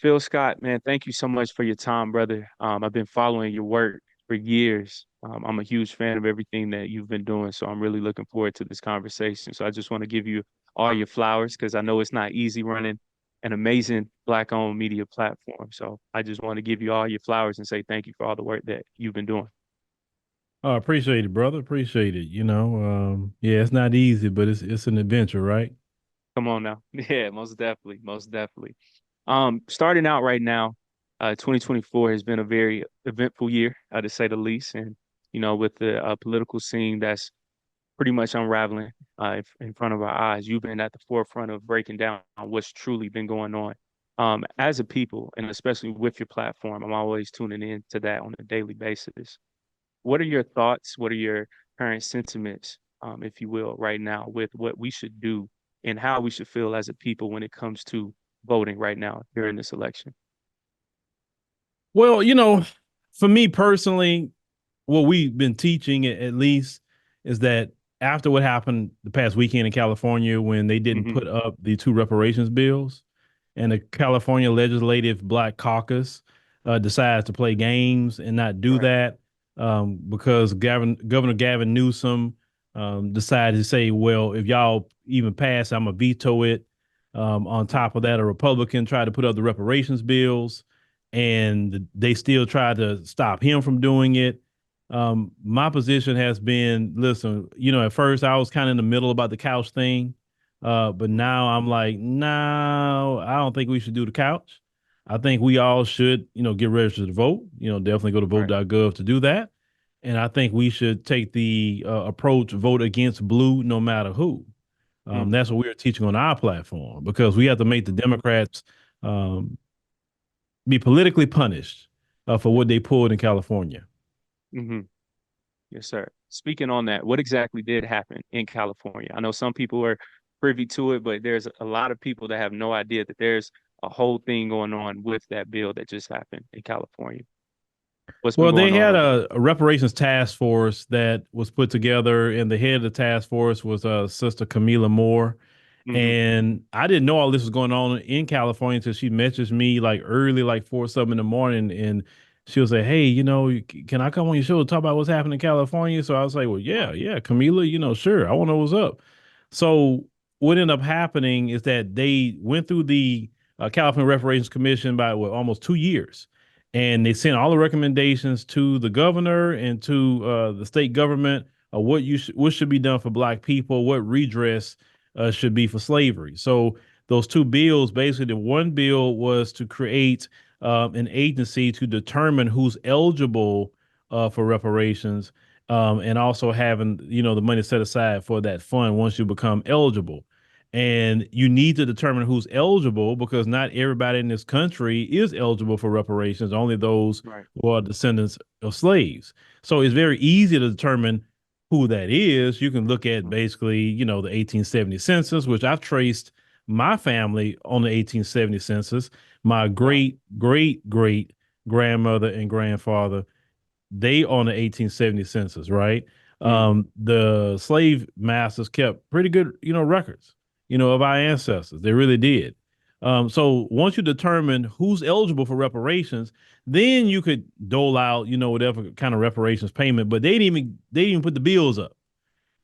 Phil Scott, man, thank you so much for your time, brother. I've been following your work for years. I'm a huge fan of everything that you've been doing, so I'm really looking forward to this conversation. So I just want to give you all your flowers because I know it's not easy running an amazing Black-owned media platform. So I just want to give you all your flowers and say thank you for all the work that you've been doing. Oh, appreciate it, brother. Appreciate it. Yeah, it's not easy, but it's an adventure, right? Come on now. Yeah, most definitely, most definitely. Starting out right now, 2024 has been a very eventful year, to say the least. And, with the political scene that's pretty much unraveling in front of our eyes, you've been at the forefront of breaking down what's truly been going on. As a people, and especially with your platform, I'm always tuning in to that on a daily basis. What are your thoughts? What are your current sentiments, if you will, right now with what we should do and how we should feel as a people when it comes to voting right now during this election? Well, for me personally, what we've been teaching at least is that after what happened the past weekend in California when they didn't Hmm. put up the two reparations bills and the California Legislative Black Caucus decides to play games and not do Right. that because Governor Gavin Newsom decided to say, well, if y'all even pass, I'm going to veto it. On top of that, a Republican tried to put up the reparations bills and they still tried to stop him from doing it. My position has been, listen, at first I was kind of in the middle about the couch thing, but now I'm like, no, I don't think we should do the couch. I think we all should, get registered to vote. Definitely go to Right. vote.gov to do that. And I think we should take the approach vote against blue no matter who. Mm. That's what we're teaching on our platform because we have to make the Democrats um, be politically punished for what they pulled in California. Hmm. Yes, sir. Speaking on that, what exactly did happen in California? I know some people are privy to it, but there's a lot of people that have no idea that there's a whole thing going on with that bill that just happened in California. What's been Well, they going on had over a reparations task force that was put together, and the head of the task force was Sister Camila Moore. there? Hmm. And I didn't know all this was going on in California until she messaged me like early, like 4 something in the morning, and she'll say, "Hey, can I come on your show to talk about what's happening in California?" So I was like, "Well, yeah, Wow. yeah, Camila, sure, I want to know what's up." So what ended up happening is that they went through the California Reparations Commission by what almost 2 years, and they sent all the recommendations to the governor and to the state government of what should be done for Black people, what redress should be for slavery. So those two bills, basically, the one bill was to create an agency to determine who's eligible for reparations, and also having the money set aside for that fund once you become eligible. And you need to determine who's eligible because not everybody in this country is eligible for reparations, only those Right. who are descendants of slaves. So it's very easy to determine who that is. You can look at Mm. basically, the 1870 census, which I've traced my family on the 1870 census. My Wow. great, great, great grandmother and grandfather, they on the 1870 census, right? Mm. The slave masters kept pretty good, records, of our ancestors. They really did. So once you determine who's eligible for reparations, then you could dole out, whatever kind of reparations payment. But they didn't even put the bills up,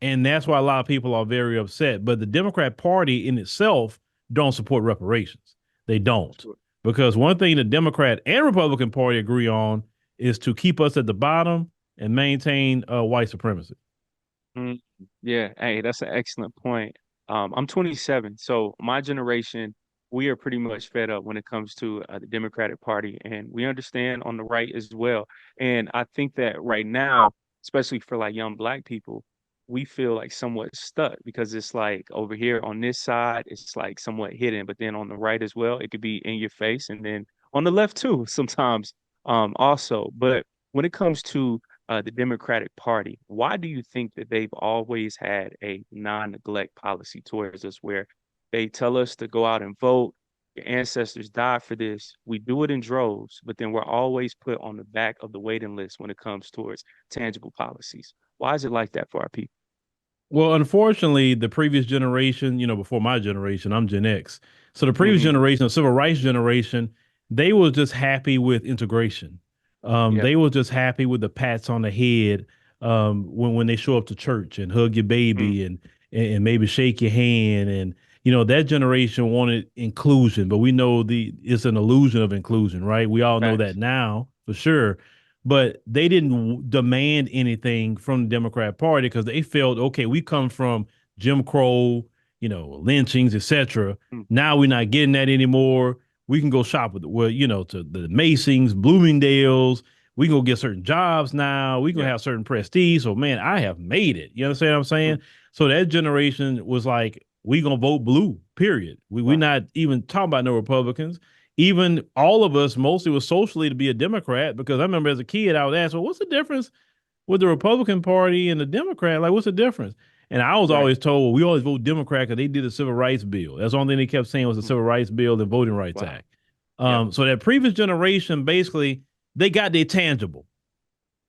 and that's why a lot of people are very upset. But the Democrat Party in itself don't support reparations. They don't, Sure. because one thing the Democrat and Republican Party agree on is to keep us at the bottom and maintain white supremacy. Mm. Yeah. Hey, that's an excellent point. I'm 27, so my generation, we are pretty much fed up when it comes to the Democratic Party, and we understand on the right as well. And I think that right now, especially for like young Black people, we feel like somewhat stuck because it's like over here on this side, it's like somewhat hidden, but then on the right as well, it could be in your face, and then on the left too, sometimes, also. But when it comes to the Democratic Party. Why do you think that they've always had a non-neglect policy towards us where they tell us to go out and vote? Your ancestors died for this. We do it in droves, but then we're always put on the back of the waiting list when it comes towards tangible policies. Why is it like that for our people? Well, unfortunately, the previous generation, before my generation, I'm Gen X. So the previous Hmm. generation, the civil rights generation, they were just happy with integration. Yeah. They were just happy with the pats on the head when they show up to church and hug your Mm, baby and maybe shake your hand. And you know that generation wanted inclusion, but we know the it's an illusion of inclusion, right? We all know that facts. now for sure. But they didn't demand anything from the Democrat Party because they felt, okay, we come from Jim Crow, you know, lynchings, etc. Mm, Now we're not getting that anymore. We can go shop with, well, you know, to the Masons, Bloomingdale's. We can go get certain jobs now. We can yeah. have certain prestige. So, man, I have made it. You understand what I'm Mm, saying? So that generation was like, we gonna vote blue. Period. We wow. not even talking about no Republicans. Even all of us mostly was socially to be a Democrat because I remember as a kid I would ask, well, what's the difference with the Republican Party and the Democrat? Like, what's the difference? And I was Right. always told, well, we always vote Democrat because they did the Civil Rights Bill. That's the only thing they kept saying was the Mm, Civil Rights Bill and Voting Rights wow. Act. Yep. So that previous generation, basically, they got their tangible.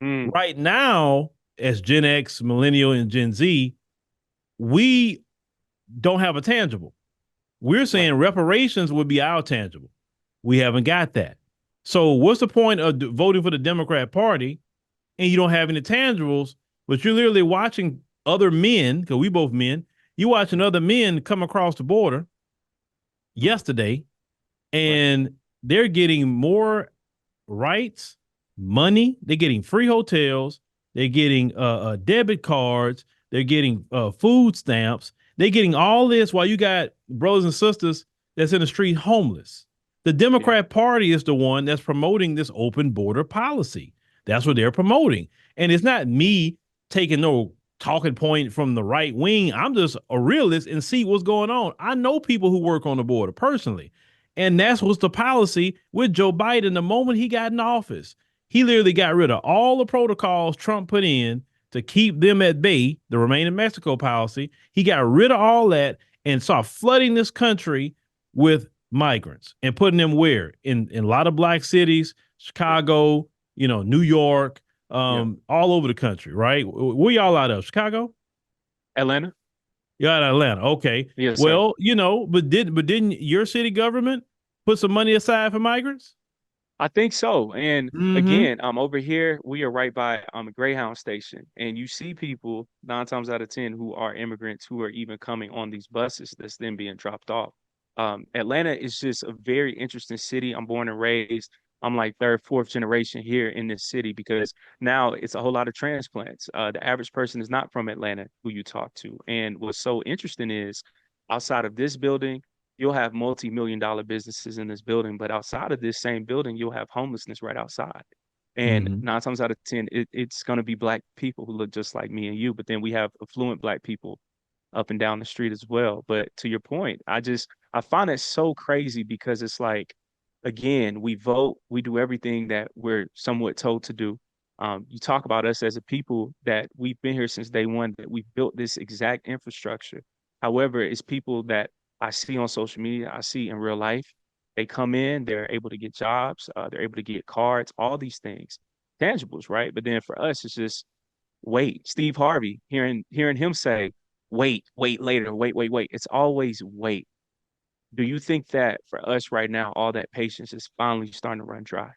Mm, Right now, as Gen X, Millennial, and Gen Z, we don't have a tangible. We're right. saying reparations would be our tangible. We haven't got that. So what's the point of voting for the Democrat Party and you don't have any tangibles, but you're literally watching other men, because we both men, you watching Mm, other men come across the border mm, yesterday right. and they're getting more rights, money. They're getting free hotels. They're getting debit cards. They're getting food stamps. They're getting all this while you got brothers and sisters that's in the street homeless. The Yeah. Democrat Party is the one that's promoting this open border policy. That's what they're promoting. And it's not me taking no talking point from the right wing. I'm just a realist and see what's going on. I know people who work on the border personally. And that's what's the policy with Joe Biden the moment he got in office. He literally got rid of all the protocols Trump put in to keep them at bay, the Remain in Mexico policy. He got rid of all that and started flooding this country with migrants and putting them where? In a lot of black cities, Yeah. Chicago, you know, New York, Yeah. all over the country, right? Where y'all out of? Chicago? Atlanta. You're out of Atlanta. Okay. Yes, sir. Well, you know, but didn't your city government put some money aside for migrants? I think so. And Mm-hmm. again, over here, we are right by a Greyhound station. And you see people 9 times out of 10 who are immigrants who are even coming on these buses that's then being dropped off. Atlanta is just a very interesting city. I'm born and raised. I'm like third, fourth generation here in this city because now it's a whole lot of transplants. The average person is not from Atlanta who you talk to. And what's so interesting is outside of this building, you'll have multi-million dollar businesses in this building, but outside of this same building, you'll have homelessness right outside. And Mm-hmm. 9 times out of 10, it's going to be black people who look just like me and you. But then we have affluent black people up and down the street as well. But to your point, I find it so crazy because it's like, again, we vote, we do everything that we're somewhat told to do. You talk about us as a people that we've been here since day one, that we've built this exact infrastructure. However, it's people that I see on social media, I see in real life. They come in, they're able to get jobs, they're able to get cards, all these things, tangibles, right? But then for us, it's just wait. Steve Harvey, hearing him say, wait, wait later, wait, wait, wait. It's always wait. Do you think that for us right now, all that patience is finally starting to run dry?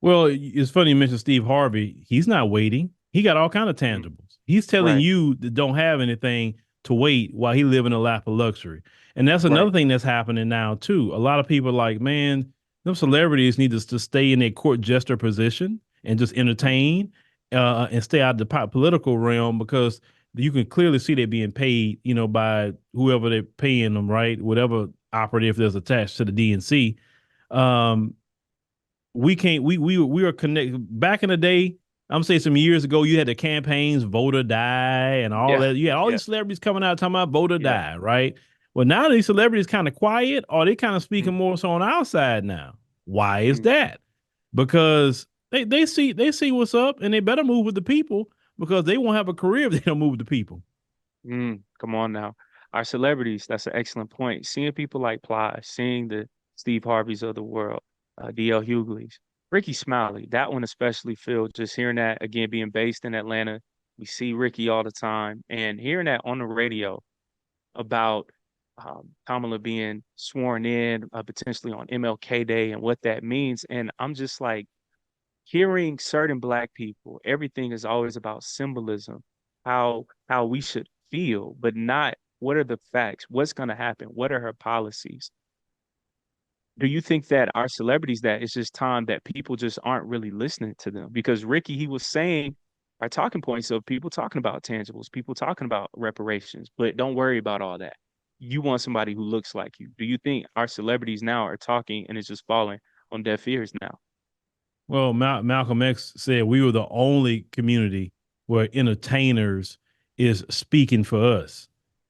Well, it's funny you mentioned Steve Harvey. He's not waiting. He got all kind of Mm, tangibles. He's telling right, you that don't have anything to wait while he live in a lap of luxury. And that's another right. thing that's happening now too. A lot of people are like, man, them celebrities need to stay in their court jester position and just Mm, entertain and stay out of the political realm because you can clearly see they're being paid, you know, by whoever they're paying them, right? Whatever operative that's attached to the DNC. Um, we can't we are connected back in the day. I'm saying some years ago, you had the campaigns, vote or die, and all yeah, that. You had all yeah, these celebrities coming out talking about vote or yeah. die, right? Well, now these celebrities kind of quiet, or they kind of Mm, speaking more so on our side now. Why is mm, that? Because they see what's up, and they better move with the people because they won't have a career if they don't move with the people. come on now. Our celebrities, that's an excellent point. Seeing people like Ply, seeing the Steve Harveys of the world, DL Hughley's, Ricky Smiley, that one especially, Phil, just hearing that again, being based in Atlanta, we see Ricky all the time, and hearing that on the radio about Kamala being sworn in potentially on MLK Day and what that means. And I'm just like hearing certain Black people, everything is always about symbolism, how we should feel, but not what are the facts, what's going to happen, what are her policies. Do you think that our celebrities, that it's just time that people just aren't really listening to them? Because Ricky, he was saying our talking points of people talking about tangibles, people talking about reparations, but don't worry about all that. You want somebody who looks like you. Do you think our celebrities now are talking and it's just falling on deaf ears now? Well, Malcolm X said we were the only community where entertainers is speaking for us.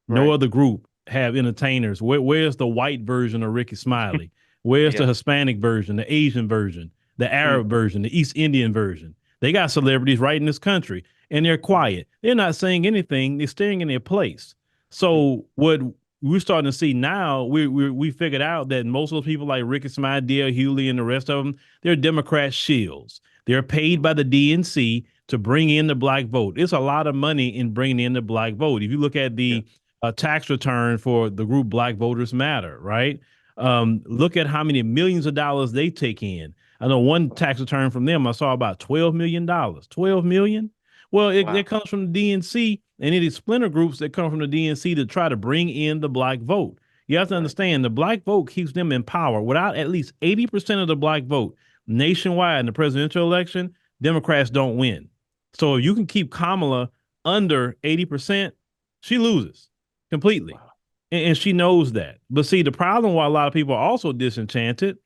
No Right. other group have entertainers. Where's the white version of Ricky Smiley? Where's the Yeah. Hispanic version, the Asian version, the Mm, Arab version, the East Indian version? They got celebrities right in this country, and they're mm, quiet. They're not saying anything. They're staying in their place. mm, So what we're starting to see now, we figured out that most of those people like Ricky Smiley, D.L. Hewley, and the rest of them, they're Democrat shills. They're paid mm. by the DNC to bring in the black vote. It's a lot of money in bringing in the black vote. If you look at Yeah. the tax return for the group Black Voters Matter, right? Look at how many millions of dollars they take in. I know one tax return from them I saw about $12 million. 12 million. Well, it Wow. comes from the DNC, and it is splinter groups that come from the DNC to try to bring in the black vote. You have to Right. understand the black vote keeps them in power. Without at least 80% of the black vote nationwide in the presidential election, Democrats don't win. So if you can keep Kamala under 80%, she loses completely. Wow. And she knows that. But see, the problem why a lot of people are also disenchanted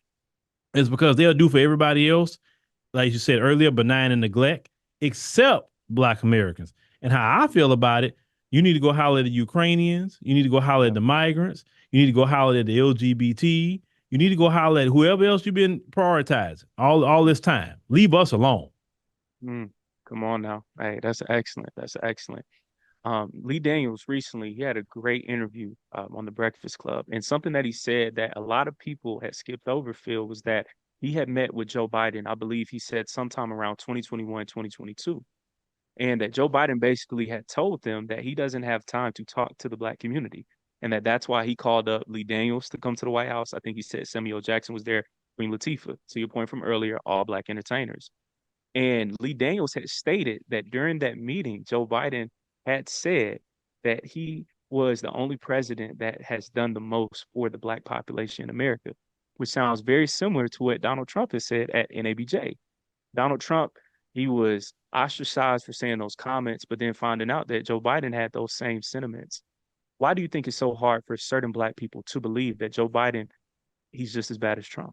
is because they'll do for everybody else, like you said earlier, benign and neglect, except Black Americans. And how I feel about it, you need to go holler at the Ukrainians. You need to go holler at Yeah. the migrants. You need to go holler at the LGBT. You need to go holler at whoever else you've been prioritizing all this time. Leave us alone. Mm. Come on now. Hey, that's excellent. That's excellent. Lee Daniels recently, he had a great interview on the Breakfast Club, and something that he said that a lot of people had skipped over, Phil, was that he had met with Joe Biden. I believe he said sometime around 2021, 2022, and that Joe Biden basically had told them that he doesn't have time to talk to the Black community, and that's why he called up Lee Daniels to come to the White House. I think he said Samuel Jackson was there, Queen Latifah, to your point from earlier, all Black entertainers. And Lee Daniels had stated that during that meeting, Joe Biden had said that he was the only president that has done the most for the Black population in America, which sounds very similar to what Donald Trump has said at NABJ. Donald Trump, he was ostracized for saying those comments, but then finding out that Joe Biden had those same sentiments. Why do you think it's so hard for certain Black people to believe that Joe Biden, he's just as bad as Trump?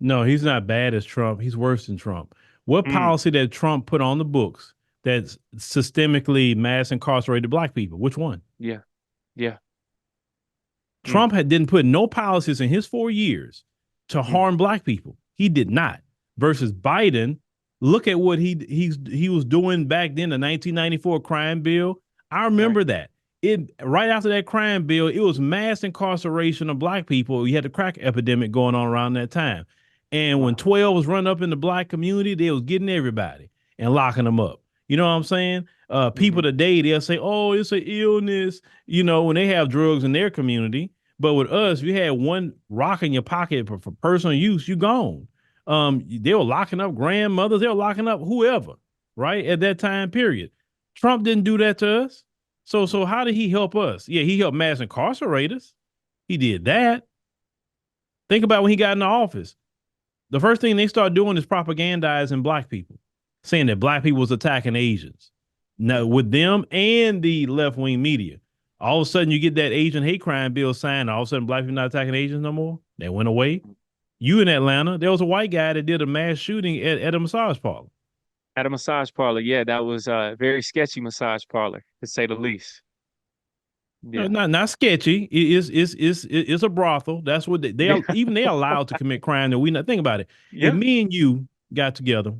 No, he's not bad as Trump. He's worse than Trump. What Mm, policy that Trump put on the books that's systemically mass incarcerated black people? Which one? yeah, yeah. Mm, Didn't put no policies in his 4 years to mm, harm black people. He did not. Versus Biden, look at what he was doing back then, the 1994 crime bill. I right. remember that. It right after that crime bill, it was mass incarceration of black people. You had the crack epidemic going on around that time. And when Wow. 12 was run up in the black community, they was getting everybody and locking them up. You know what I'm saying? People Hmm. today, they'll say, oh, it's an illness, when they have drugs in their community. But with us, if you had one rock in your pocket for personal use, you gone. They were locking up grandmothers, they were locking up whoever, right? At that time period. Trump didn't do that to us. So how did he help us? Yeah, he helped mass incarcerate us. He did that. Think about when he got in the office. The first thing they start doing is propagandizing black people, saying that black people was attacking Asians. Now, with them and the left wing media, all of a sudden you get that Asian hate crime bill signed. All of a sudden, black people not attacking Asians no more. They went away. You in Atlanta, there was a white guy that did a mass shooting at a massage parlor. At a massage parlor, yeah, that was a very sketchy massage parlor, to say the least. No, Yeah. not sketchy. It's a brothel. That's what they Yeah. are. Even they allowed to commit crime that we not think about it. If Yeah. me and you got together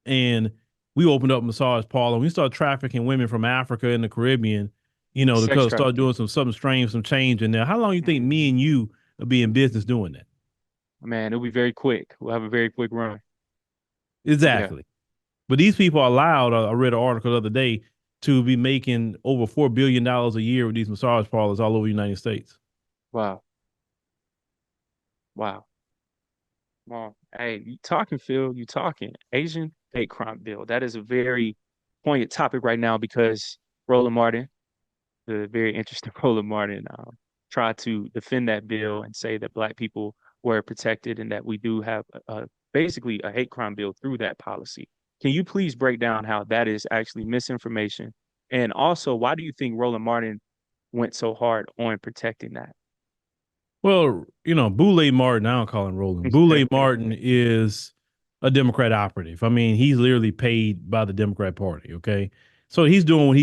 and we opened up a massage parlor. We started trafficking women from Africa and the Caribbean, Sex to start trafficking. doing something strange, some change in there. How long you think me Hmm. and you will be in business doing that? Man, it'll be very quick. We'll have a very quick run. Yeah. Exactly. But these people are allowed. I read an article the other day. to be making over $4 billion a year with these massage parlors all over the United States. Wow. Wow. Wow. Hey, you talking, Phil? You talking? Asian hate crime bill. That is a very poignant topic right now because Roland Martin, the very interesting Roland Martin, tried to defend that bill and say that Black people were protected and that we do have basically a hate crime bill through that policy. Can you please break down how that is actually misinformation? And also, why do you think Roland Martin went so hard on protecting that? Well, Boule Martin, I don't call him Roland. Boule Martin is a Democrat operative. I mean, he's literally paid by the Democrat Party. Okay, so he's doing what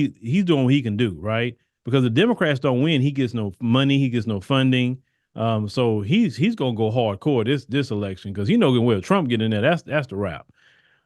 he can do, right? Because the Democrats don't win, he gets no money, he gets no funding. So he's gonna go hardcore this election because he knows well Trump get in there. That's the wrap.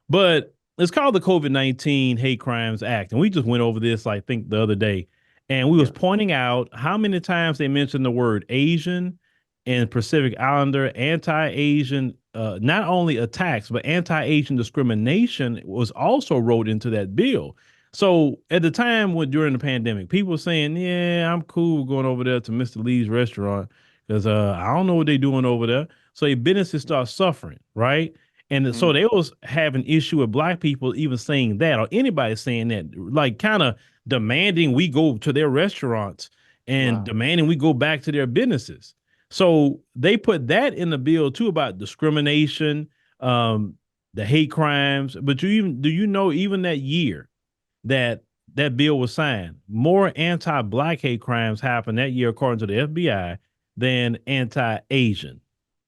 But it's called the COVID-19 Hate Crimes Act. And we just went over this, I think, the other day. And we was Yeah. pointing out how many times they mentioned the word Asian and Pacific Islander, anti-Asian, not only attacks, but anti-Asian discrimination was also wrote into that bill. So at the time during the pandemic, people were saying, yeah, I'm cool going over there to Mr. Lee's restaurant because I don't know what they're doing over there. So your businesses start suffering, right? And Mhm. so they was having issue with Black people even saying that or anybody saying that, like kind of demanding we go to their restaurants and Wow. demanding we go back to their businesses. So they put that in the bill too about discrimination, um, the hate crimes. But do you know even that year that that bill was signed, more anti-Black hate crimes happened that year according to the FBI than anti-Asian.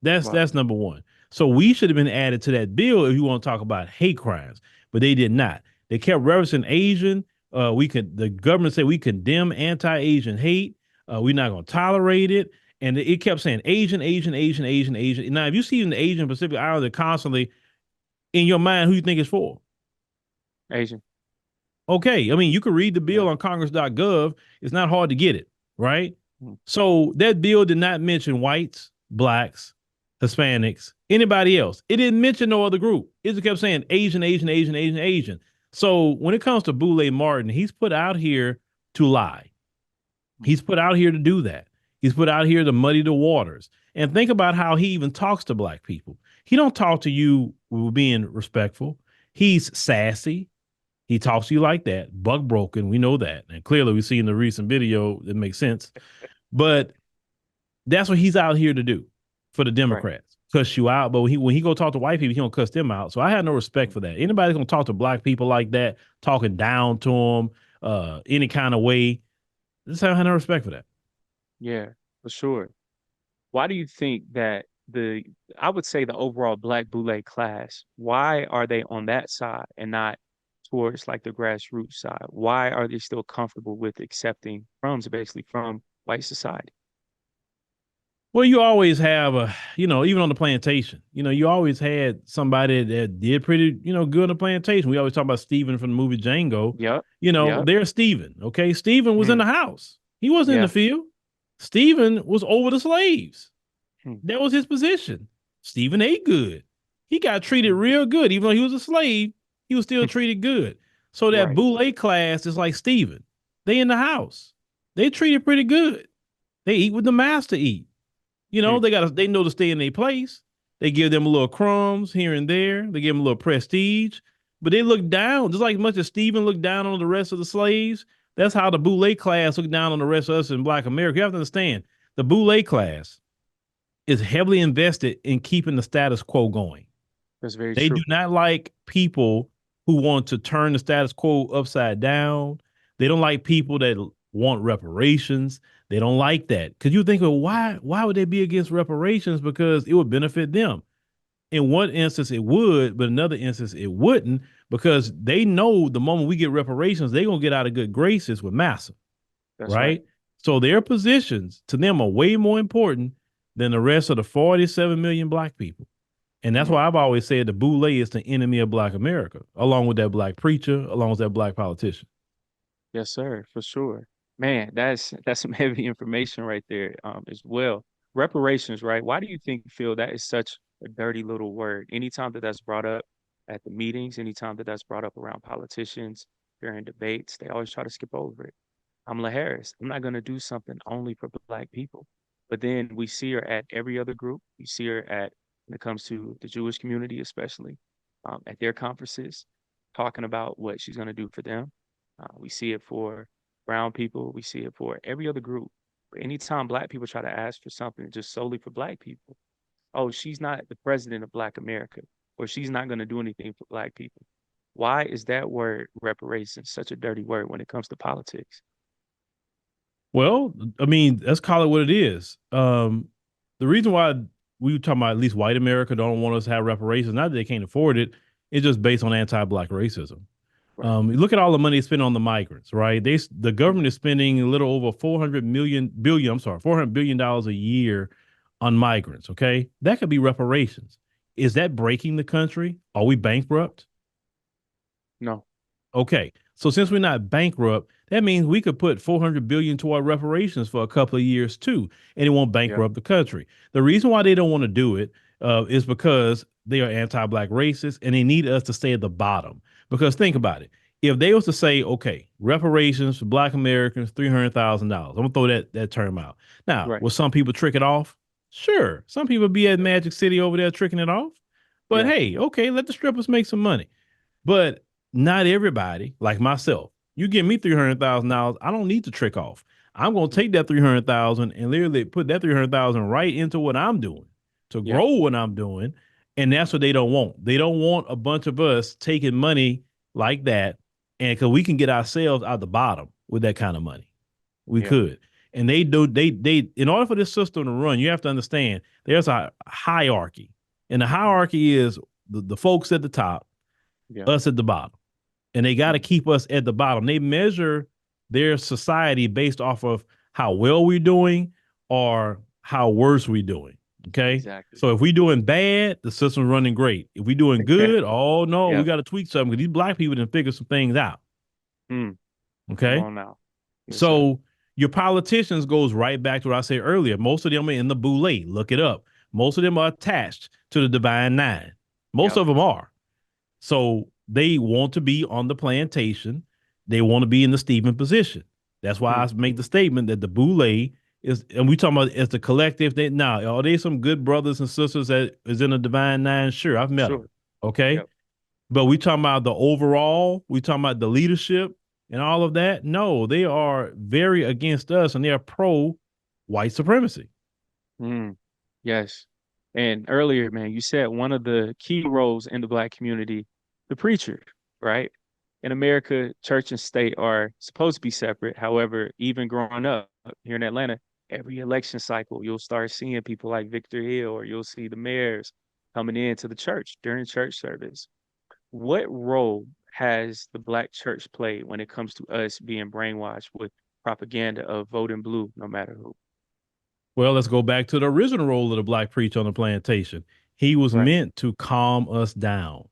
Wow. That's number one. So we should have been added to that bill if you want to talk about hate crimes, but they did not. They kept referencing Asian. The government said we condemn anti-Asian hate. We're not going to tolerate it. And it kept saying Asian, Asian, Asian, Asian, Asian. Now, if you see in the Asian Pacific Islander constantly in your mind, who you think it's for? Asian. Okay. I mean, you can read the bill Yeah. on congress.gov. It's not hard to get it, right? Mhm. So that bill did not mention whites, blacks, Hispanics, anybody else. It didn't mention no other group. It just kept saying Asian, Asian, Asian, Asian, Asian. So when it comes to Boule Martin, he's put out here to lie. He's put out here to do that. He's put out here to muddy the waters. And think about how he even talks to Black people. He don't talk to you with being respectful. He's sassy. He talks to you like that, buck broken. We know that. And clearly we see in the recent video that makes sense. But that's what he's out here to do for the Right. Democrats. Cuss you out. But when he go talk to white people, he don't cuss them out. So I have no respect for that. Anybody's gonna talk to Black people like that, talking down to them, any kind of way. Just I have no respect for that. Yeah, for sure. Why do you think that I would say the overall Black Boule class, why are they on that side and not towards like the grassroots side? Why are they still comfortable with accepting crumbs basically from white society? Well, you always have even on the plantation, you always had somebody that did pretty, good on the plantation. We always talk about Stephen from the movie Django. Yep. Yep. There's Stephen. Okay. Stephen was in Mm, the house. He wasn't in the yeah. field. Stephen was over the slaves. Mm, That was his position. Stephen ate good. He got treated mm, real good. Even though he was a slave, he was still treated good. So that right. Boule class is like Stephen. They in the house. They treated pretty good. They eat what the master eat. Mm, They know to stay in their place. They give them a little crumbs here and there. They give them a little prestige, but they look down just like much as Stephen looked down on the rest of the slaves. That's how the Boule class look down on the rest of us in Black America. You have to understand the Boule class is heavily invested in keeping the status quo going. that's very They do true. not like people who want to turn the status quo upside down. They don't like people that want reparations. They don't like that because you think, well, why would they be against reparations? Because it would benefit them. In one instance, it would, but in another instance, it wouldn't because they know the moment we get reparations, they're gonna get out of good graces with Massa, That's right. right? So their positions to them are way more important than the rest of the 47 million Black people. And that's Mm, why I've always said the Boule is the enemy of Black America, along with that Black preacher, along with that Black politician. yes, sir, for sure. Man, that's some heavy information right there, as well. Reparations, right? Why do you think, Phil, that is such a dirty little word? Anytime that that's brought up at the meetings, anytime that that's brought up around politicians, during debates, they always try to skip over it. Kamala Harris, I'm not going to do something only for Black people. But then we see her at every other group. We see her at, when it comes to the Jewish community, especially at their conferences, talking about what she's going to do for them. We see it for brown people. We see it for every other group. But anytime Black people try to ask for something just solely for Black people, oh, she's not the president of Black America, or she's not going to do anything for Black people. Why is that word reparations such a dirty word when it comes to politics? Well, I mean, let's call it what it is. The reason why we were talking about at least white America don't want us to have reparations, not that they can't afford it, it's just based on anti-black racism. Right. Look at all the money spent on the migrants, right? The government is spending a little over 400 billion dollars a year on migrants. Okay, that could be reparations. Is that breaking the country? Are we bankrupt? No. Okay. So since we're not bankrupt, that means we could put 400 billion toward reparations for a couple of years too, and it won't Yeah. bankrupt the country. The reason why they don't want to do it is because they are anti-black racists and they need us to stay at the bottom. Because think about it. If they was to say, okay, reparations for Black Americans, $300,000, I'm gonna throw that term out. Now, Right. will some people trick it off? Sure. Some people be at Magic City over there tricking it off. But Yeah. hey, okay, let the strippers make some money. But not everybody, like myself. You give me $300,000, I don't need to trick off. I'm gonna Mm. take that 300,000 and literally put that 300,000 right into what I'm doing to Yeah. grow what I'm doing, and that's what they don't want. They don't want a bunch of us taking money like that, and because we can get ourselves out the bottom with that kind of money, we Yeah. could. And they do. They in order for this system to run, you have to understand there's a hierarchy, and the Mm. hierarchy is the folks at the top, Yeah. us at the bottom, and they got to Mm. keep us at the bottom. They measure their society based off of how well we're doing or how worse we're doing. Okay. Exactly. So if we're doing bad, the system's running great. If we're doing good, oh no, we Yeah. got to tweak something because these Black people didn't figure some things out. Mm. Come Okay. on now. Yes, sir. So your politicians goes right back to what I said earlier. Most of them are in the boule. Look it up. Most of them are attached to the Divine Nine. Most Yep. of them are. So they want to be on the plantation. They want to be in the Stephen position. That's why Mm. I make the statement that the boule is, and we talking about as the collective. That now are they some good brothers and sisters that is in the Divine Nine? Sure, I've met them. Sure. Okay, Yep. but we talking about the overall. We talking about the leadership and all of that. No, they are very against us, and they are pro white supremacy. Mm. Yes. And earlier, man, you said one of the key roles in the Black community, the preacher, right? In America, church and state are supposed to be separate. However, even growing up here in Atlanta, every election cycle, you'll start seeing people like Victor Hill, or you'll see the mayors coming into the church during church service. What role has the Black church played when it comes to us being brainwashed with propaganda of voting blue, no matter who? Well, let's go back to the original role of the Black preacher on the plantation. He was Right. meant to calm us down.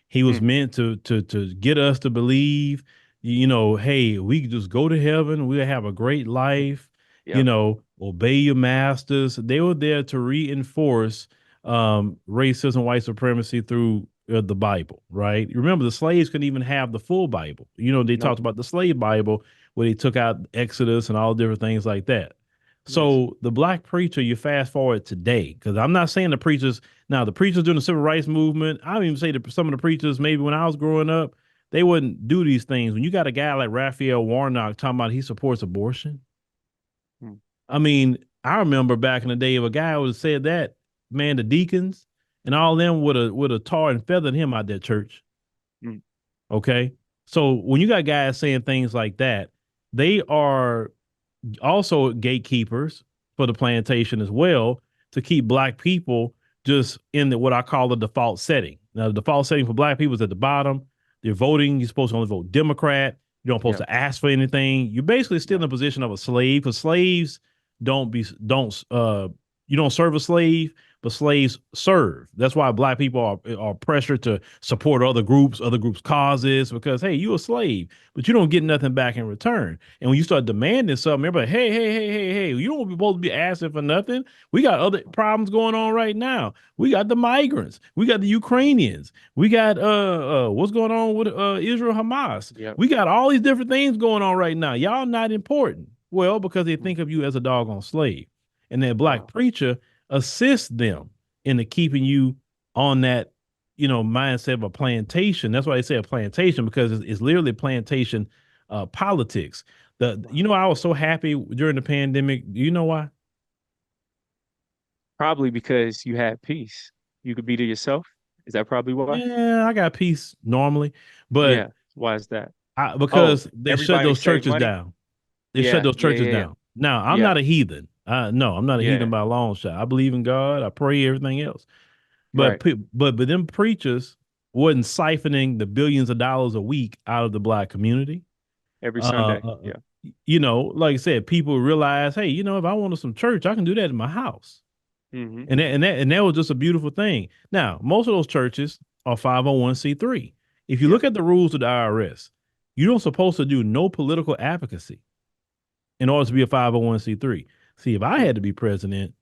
He was Mm. meant to get us to believe, hey, we could just go to heaven, we'll have a great life, Yep. obey your masters. They were there to reinforce racism, white supremacy through the Bible, right? Remember, the slaves couldn't even have the full Bible. They Nope. talked about the slave Bible where they took out Exodus and all different things like that. Yes. So the Black preacher, you fast forward today, because I'm not saying the preachers during the civil rights movement, I don't even say that some of the preachers, maybe when I was growing up, they wouldn't do these things. When you got a guy like Raphael Warnock talking about he supports abortion, Mm. I mean, I remember back in the day if a guy would have said that, man, the deacons and all them would have tar and feathered him out that church. Mm. Okay. So when you got guys saying things like that, they are also gatekeepers for the plantation as well to keep Black people just in what I call the default setting. Now, the default setting for Black people is at the bottom. They're voting. You're supposed to only vote Democrat. You don't supposed Yeah. to ask for anything. You're basically still Yeah. in the position of a slave, because slaves don't You don't serve a slave, but slaves serve. That's why black people are pressured to support other groups' causes, because hey, you a slave, but you don't get nothing back in return. And when you start demanding something, everybody, hey, you don't supposed to be asking for nothing. We got other problems going on right now. We got the migrants, we got the Ukrainians, we got what's going on with Israel Hamas. Yep. We got all these different things going on right now. Y'all not important. Well, because they think of you as a doggone slave. And that black Wow. preacher assists them into keeping you on that, mindset of a plantation. That's why they say a plantation, because it's literally plantation politics. Wow. I was so happy during the pandemic. Do you know why? Probably because you had peace. You could be to yourself. Is that probably why? Yeah, I got peace normally, but Yeah. Why is that? Oh, because they shut everybody those save churches money? down. They shut Yeah, those churches down. Now, I'm yeah, not a heathen. No, I'm not a yeah. heathen by a long shot. I believe in God. I pray, everything else. But Right. but them preachers wasn't siphoning the billions of dollars a week out of the black community. Every Uh, Sunday. uh, Yeah. like I said, people realize, hey, if I wanted some church, I can do that in my house, Hmm. and that was just a beautiful thing. Now, most of those churches are 501(c)(3). If you Yep. look at the rules of the IRS, you don't supposed to do no political advocacy in order to be a 501(c)(3). See, if I Mm. had to be president,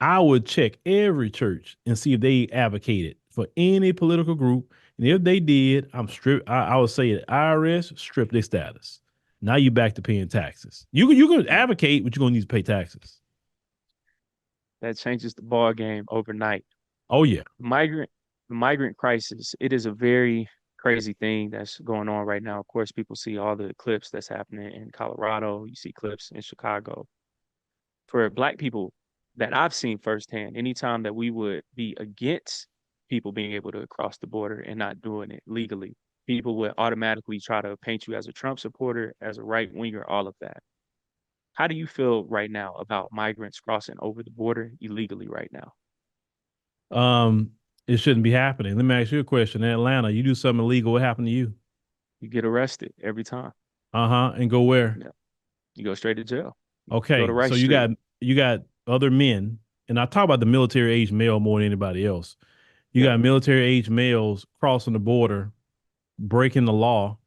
I would check every church and see if they advocated for any political group. And if they did, I would say the IRS strip their status. Now you back to paying taxes. You can Mm. advocate, but you're gonna need to pay taxes. That changes the ball game overnight. Oh yeah. Migrant, the migrant crisis, it is a very crazy thing that's going on right now. Of course, people see all the clips that's happening in Colorado. You see clips in Chicago. For Black people that I've seen firsthand, anytime that we would be against people being able to cross the border and not doing it legally, people would automatically try to paint you as a Trump supporter, as a right winger, all of that. How do you feel right now about migrants crossing over the border illegally right now? Um, it shouldn't be happening. Let me ask you a question. In Atlanta, you do something illegal, what happened to you? You get arrested every time. Uh-huh. And go where? Yeah. You go straight to jail. Go to Okay. Rice So you Street. got other men, and I talk about the military age male more than anybody else. You Yep. got military age males crossing the border, breaking the law,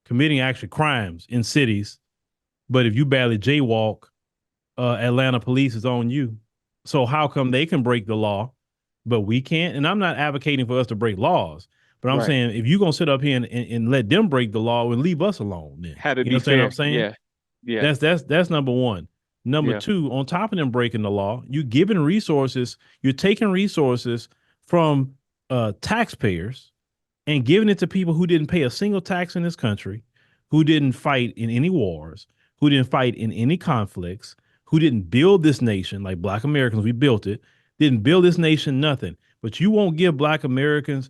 committing actually crimes in cities. But if you badly jaywalk, Atlanta police is on you. So how come they can break the law, but we can't? And I'm not advocating for us to break laws, but I'm Right. saying if you're gonna sit up here and let them break the law and leave us alone, then Had to you be understand what I'm fair. saying? Yeah. Yeah. That's number one. Number Yeah. two, on top of them breaking the law, you're taking resources from taxpayers and giving it to people who didn't pay a single tax in this country, who didn't fight in any wars, who didn't fight in any conflicts, who didn't build this nation like Black Americans. We built it, didn't build this nation, nothing. But you won't give Black Americans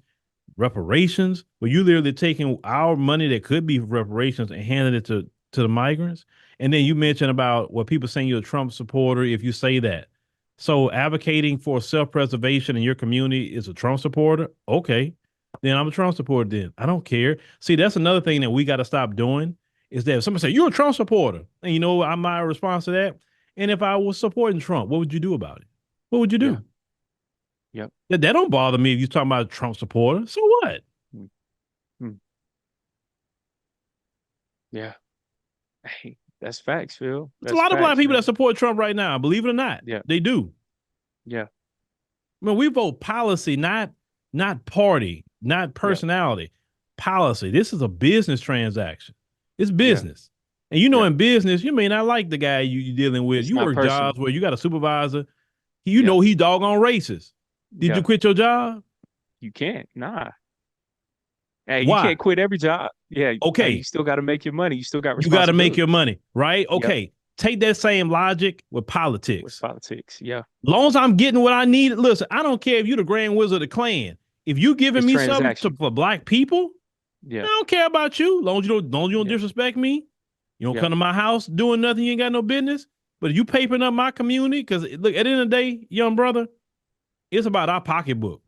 reparations, but you literally taking our money that could be reparations and handing it to the migrants. And then you mentioned about what people saying you're a Trump supporter if you say that. So advocating for self-preservation in your community is a Trump supporter. Okay, then I'm a Trump supporter. Then I don't care. See, that's another thing that we got to stop doing is that if somebody say you're a Trump supporter, and my response to that. And if I was supporting Trump, what would you do about it? What would you Yeah. do? Yep. That don't bother me if you're talking about a Trump supporter. So what? Mm. Mm. Yeah. Hey, that's facts, Phil. There's a That's lot of Black facts, people that man. support Trump right now. Believe it or not, Yeah. they do. Yeah. I mean, we vote policy, not party, not Yeah. personality. Policy. This is a business transaction. It's Yeah. business. And Yeah. in business, you may not like the guy you're dealing with. It's You not work personal. jobs where you got a supervisor. Yeah. He doggone racist. Did you Yeah. quit your job? You can't. Nah. Hey, you Why? can't quit every job. Yeah. Hey, you Okay, still got to make your money. You still got you got to make your responsibilities. money, right? Yep. Okay, take that same logic with With politics. politics. Yeah. Long as I'm getting what I need, listen, I don't care if you're the Grand Wizard of the Clan. If you giving It's me something transaction. for Black people, I Yeah. don't care about you. Long as you don't Yeah. disrespect me. You don't Yeah. come to my house doing nothing. You ain't got no business. But if you papering up my community, because look, at the end of the day, young brother, it's about our pocketbook.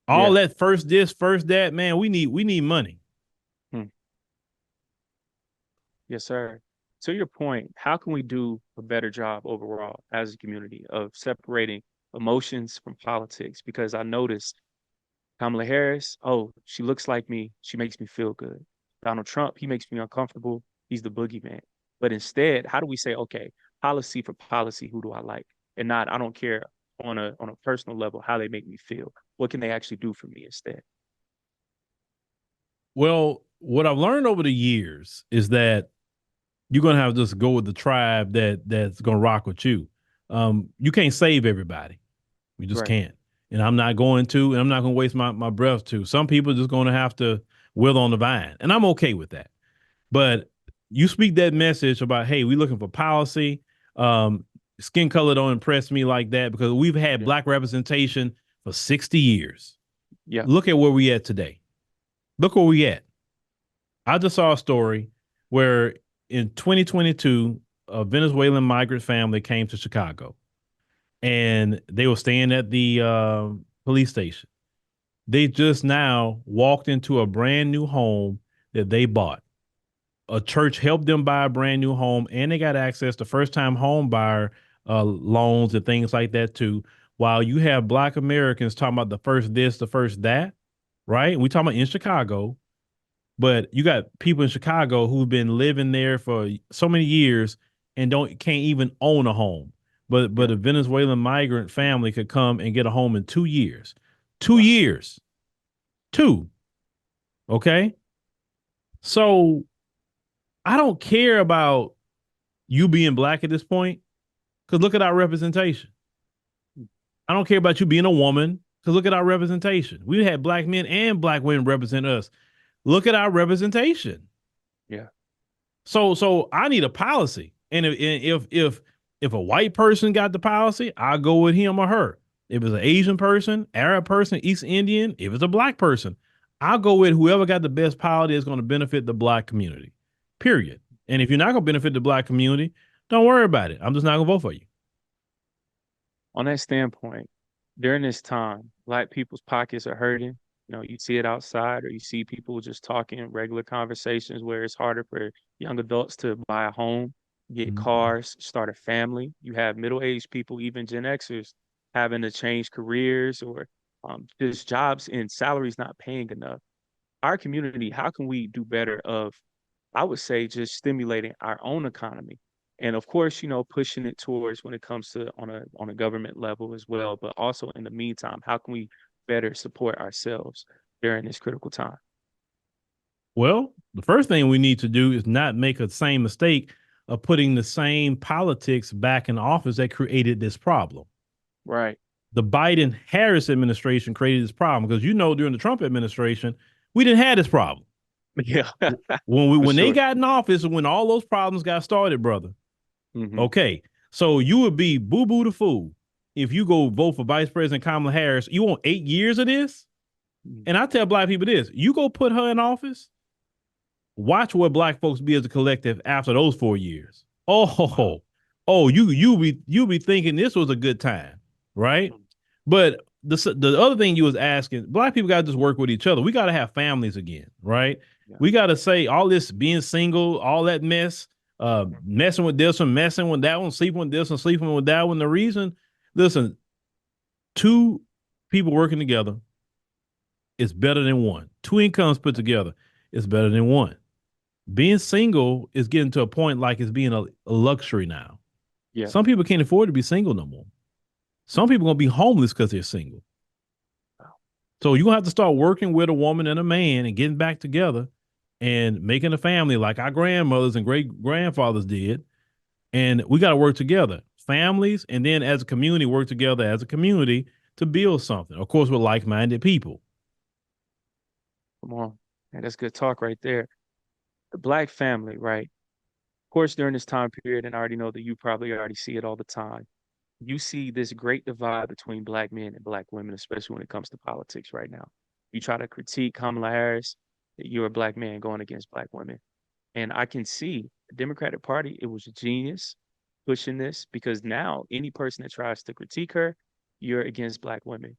All Yeah. that first this, first that, man. We need money. Hmm. Yes, sir. To your point, how can we do a better job overall as a community of separating emotions from politics because I noticed Kamala Harris, oh, she looks like me. She makes me feel good. Donald Trump, he makes me uncomfortable. He's the boogeyman. But instead, how do we say, okay, policy for policy, who do I like? And not, I don't care on a personal level how they make me feel. What can they actually do for me instead? Well, what I've learned over the years is that you're gonna have to just go with the tribe that's gonna rock with you. You can't save everybody. You just Right. can't. And I'm not going to, and I'm not gonna waste my breath to. Some people are just gonna have to wither on the vine. And I'm okay with that. But you speak that message about, hey, we looking for policy. Um, Skin color don't impress me like that because we've had Yeah. black representation for 60 years. Yeah. Look at where we at today. Look where we at. I just saw a story where in 2022, a Venezuelan migrant family came to Chicago and they were staying at the police station. They just now walked into a brand new home that they bought. A church helped them buy a brand new home, and they got access to first time home buyer loans and things like that too. While you have Black Americans talking about the first this, the first that, right? We talking about in Chicago, but you got people in Chicago who've been living there for so many years and can't even own a home. But Yeah. a Venezuelan migrant family could come and get a home in 2 years. Two Wow. years. Two. Okay. So I don't care about you being black at this point, because look at our representation. I don't care about you being a woman, because look at our representation. We had black men and black women represent us. Look at our representation. Yeah. So I need a policy. And if a white person got the policy, I'll go with him or her. If it's an Asian person, Arab person, East Indian, if it's a black person, I'll go with whoever got the best policy that's going to benefit the black community. Period. And if you're not going to benefit the black community, don't worry about it. I'm just not going to vote for you. On that standpoint, during this time, black people's pockets are hurting. You know, you see it outside, or you see people just talking in regular conversations where it's harder for young adults to buy a home, get Mm-hmm. cars, start a family. You have middle-aged people, even Gen Xers, having to change careers or just jobs and salaries not paying enough. Our community, how can we do better of, I would say, just stimulating our own economy? And of course, pushing it towards when it comes to on a government level as well, but also in the meantime, how can we better support ourselves during this critical time? Well, the first thing we need to do is not make the same mistake of putting the same politics back in office that created this problem. Right. The Biden Harris administration created this problem because during the Trump administration, we didn't have this problem. Yeah, for When they sure. got in office and when all those problems got started, brother. Hmm. Okay, so you would be boo boo the fool if you go vote for Vice President Kamala Harris. You want 8 years of this? And I tell black people this: you go put her in office, watch what black folks be as a collective after those 4 years. Wow. Oh, you be thinking this was a good time, right? But the other thing you was asking, black people got to just work with each other. We got to have families again, right? Yeah. We got to say all this being single, all that mess, messing with this one, messing with that one, sleeping with this one, sleeping with that one. The reason, listen, two people working together is better than one. Two incomes put together is better than one. Being single is getting to a point like it's being a luxury now. Yeah. Some people can't afford to be single no more. Some people are gonna be homeless because they're single. Wow. So you're gonna have to start working with a woman and a man and getting back together and making a family like our grandmothers and great grandfathers did. And we got to work together, families, and then as a community, work together as a community to build something. Of course, with like-minded people. Come on. Man, that's good talk right there. The Black family, right? Of course, during this time period, and I already know that you probably already see it all the time, you see this great divide between Black men and Black women, especially when it comes to politics right now. You try to critique Kamala Harris, that you're a Black man going against Black women. And I can see the Democratic Party, it was a genius pushing this because now any person that tries to critique her, you're against Black women.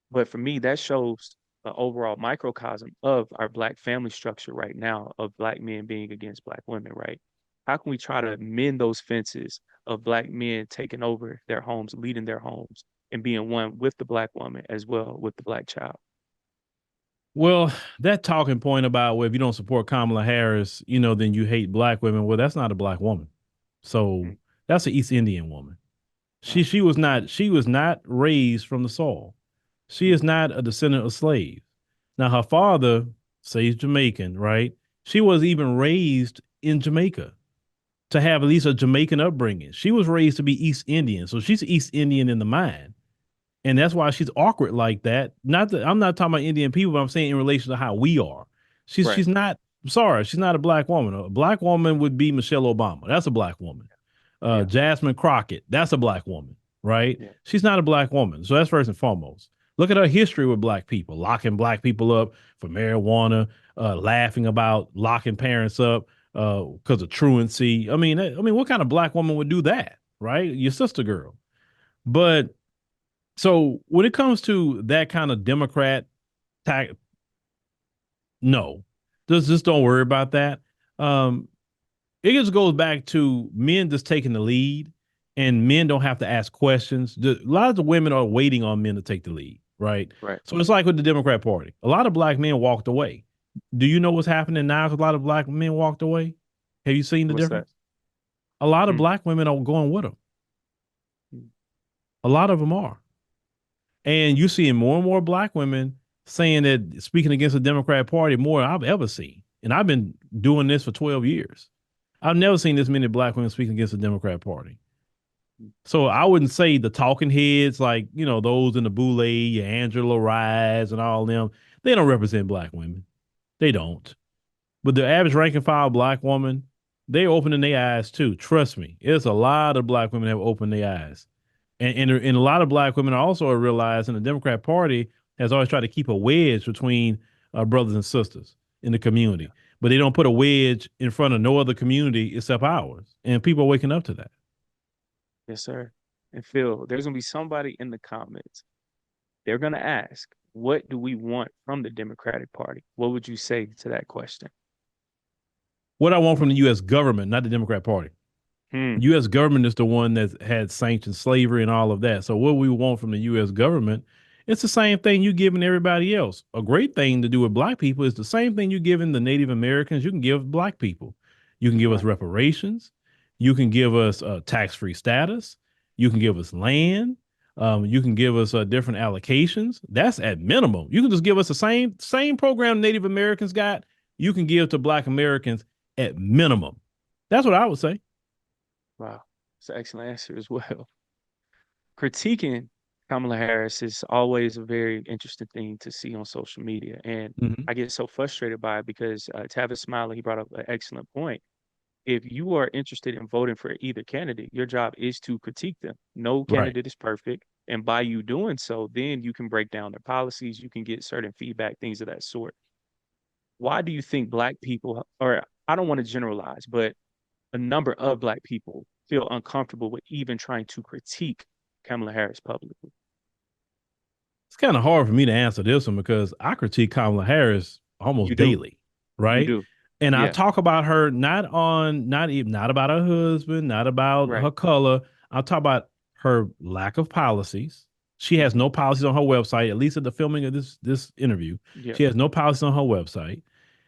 But for me, that shows the overall microcosm of our Black family structure right now of Black men being against Black women, right? How can we try to mend those fences of Black men taking over their homes, leading their homes, and being one with the black woman as well with the black child. Well, that talking point about, well, if you don't support Kamala Harris, then you hate black women. Well, that's not a black woman. So Mm. that's an East Indian woman. She Wow. she was not raised from the soil. She Mm. is not a descendant of slaves. Now her father, say he's Jamaican, right? She was even raised in Jamaica to have at least a Jamaican upbringing. She was raised to be East Indian, so she's East Indian in the mind, and that's why she's awkward like that. Not that I'm not talking about Indian people, but I'm saying in relation to how we are. She's Right. she's not. Sorry, she's not a black woman. A black woman would be Michelle Obama. That's a black woman. Yeah. Jasmine Crockett, that's a black woman, right? Yeah. She's not a black woman. So that's first and foremost. Look at her history with black people, locking black people up for marijuana, laughing about locking parents up because of truancy. I mean, what kind of black woman would do that, right? Your sister girl. But so when it comes to that kind of Democrat, ta- no, just don't worry about that. Um, it just goes back to men just taking the lead, and men don't have to ask questions. A lot of the women are waiting on men to take the lead, right? Right. So it's like with the Democrat Party. A lot of black men walked away. Do you know what's happening now? 'Cause a lot of black men walked away. Have you seen the What's that? difference? A lot of Mm. black women are going with them. Mm. A lot of them are. And you're seeing more and more black women saying that, speaking against the Democrat Party, more than I've ever seen. And I've been doing this for 12 years. I've never seen this many black women speaking against the Democrat Party. Mm. So I wouldn't say the talking heads, like, those in the Boule, your Angela Rise and all them, they don't represent black women. They don't. But the average rank and file black woman, they're opening their eyes too. Trust me. There's a lot of black women that have opened their eyes. And a lot of black women also are realizing the Democrat Party has always tried to keep a wedge between brothers and sisters in the Yeah. community, but they don't put a wedge in front of no other community except ours. And people are waking up to that. Yes, sir. And Phil, there's gonna be somebody in the comments. They're gonna ask, what do we want from the Democratic Party? What would you say to that question? What I want from the U.S. government, not the Democrat Party. Hmm. The U.S. government is the one that had sanctioned slavery and all of that. So what we want from the U.S. government, it's the same thing you giving everybody else. A great thing to do with black people is the same thing you giving the Native Americans. You can give black people. You can give us Right. reparations. You can give us tax-free status. You can give us land. You can give us different allocations. That's at minimum. You can just give us the same program Native Americans got. You can give to Black Americans at minimum. That's what I would say. Wow. It's an excellent answer as well. Critiquing Kamala Harris is always a very interesting thing to see on social media. And Mhm. I get so frustrated by it because Tavis Smiley, he brought up an excellent point. If you are interested in voting for either candidate, your job is to critique them. No Right. candidate is perfect. And by you doing so, then you can break down their policies, you can get certain feedback, things of that sort. Why do you think Black people, or I don't want to generalize, but a number of Black people feel uncomfortable with even trying to critique Kamala Harris publicly? It's kind of hard for me to answer this one because I critique Kamala Harris You almost do. daily, You right? do. And I Yeah. talk about her not about her husband, not about Right. her color. I talk about her lack of policies. She has Hmm. no policies on her website, at least at the filming of this interview. Yeah. She has no policies on her website.